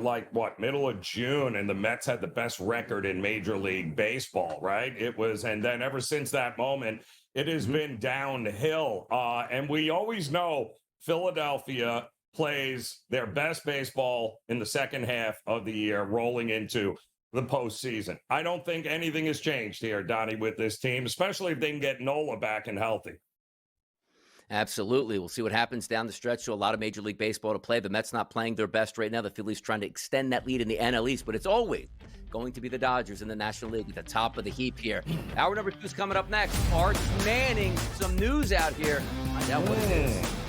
middle of June, and the Mets had the best record in Major League Baseball, right? And then ever since that moment, it has been downhill. And we always know Philadelphia plays their best baseball in the second half of the year, rolling into the postseason. I don't think anything has changed here, Donnie, with this team, especially if they can get Nola back and healthy. Absolutely. We'll see what happens down the stretch. So a lot of Major League Baseball to play. The Mets not playing their best right now. The Phillies trying to extend that lead in the NL East, but it's always going to be the Dodgers in the National League at the top of the heap here. Hour number 2 is coming up next. Arch Manning, some news out here. Find out what it is.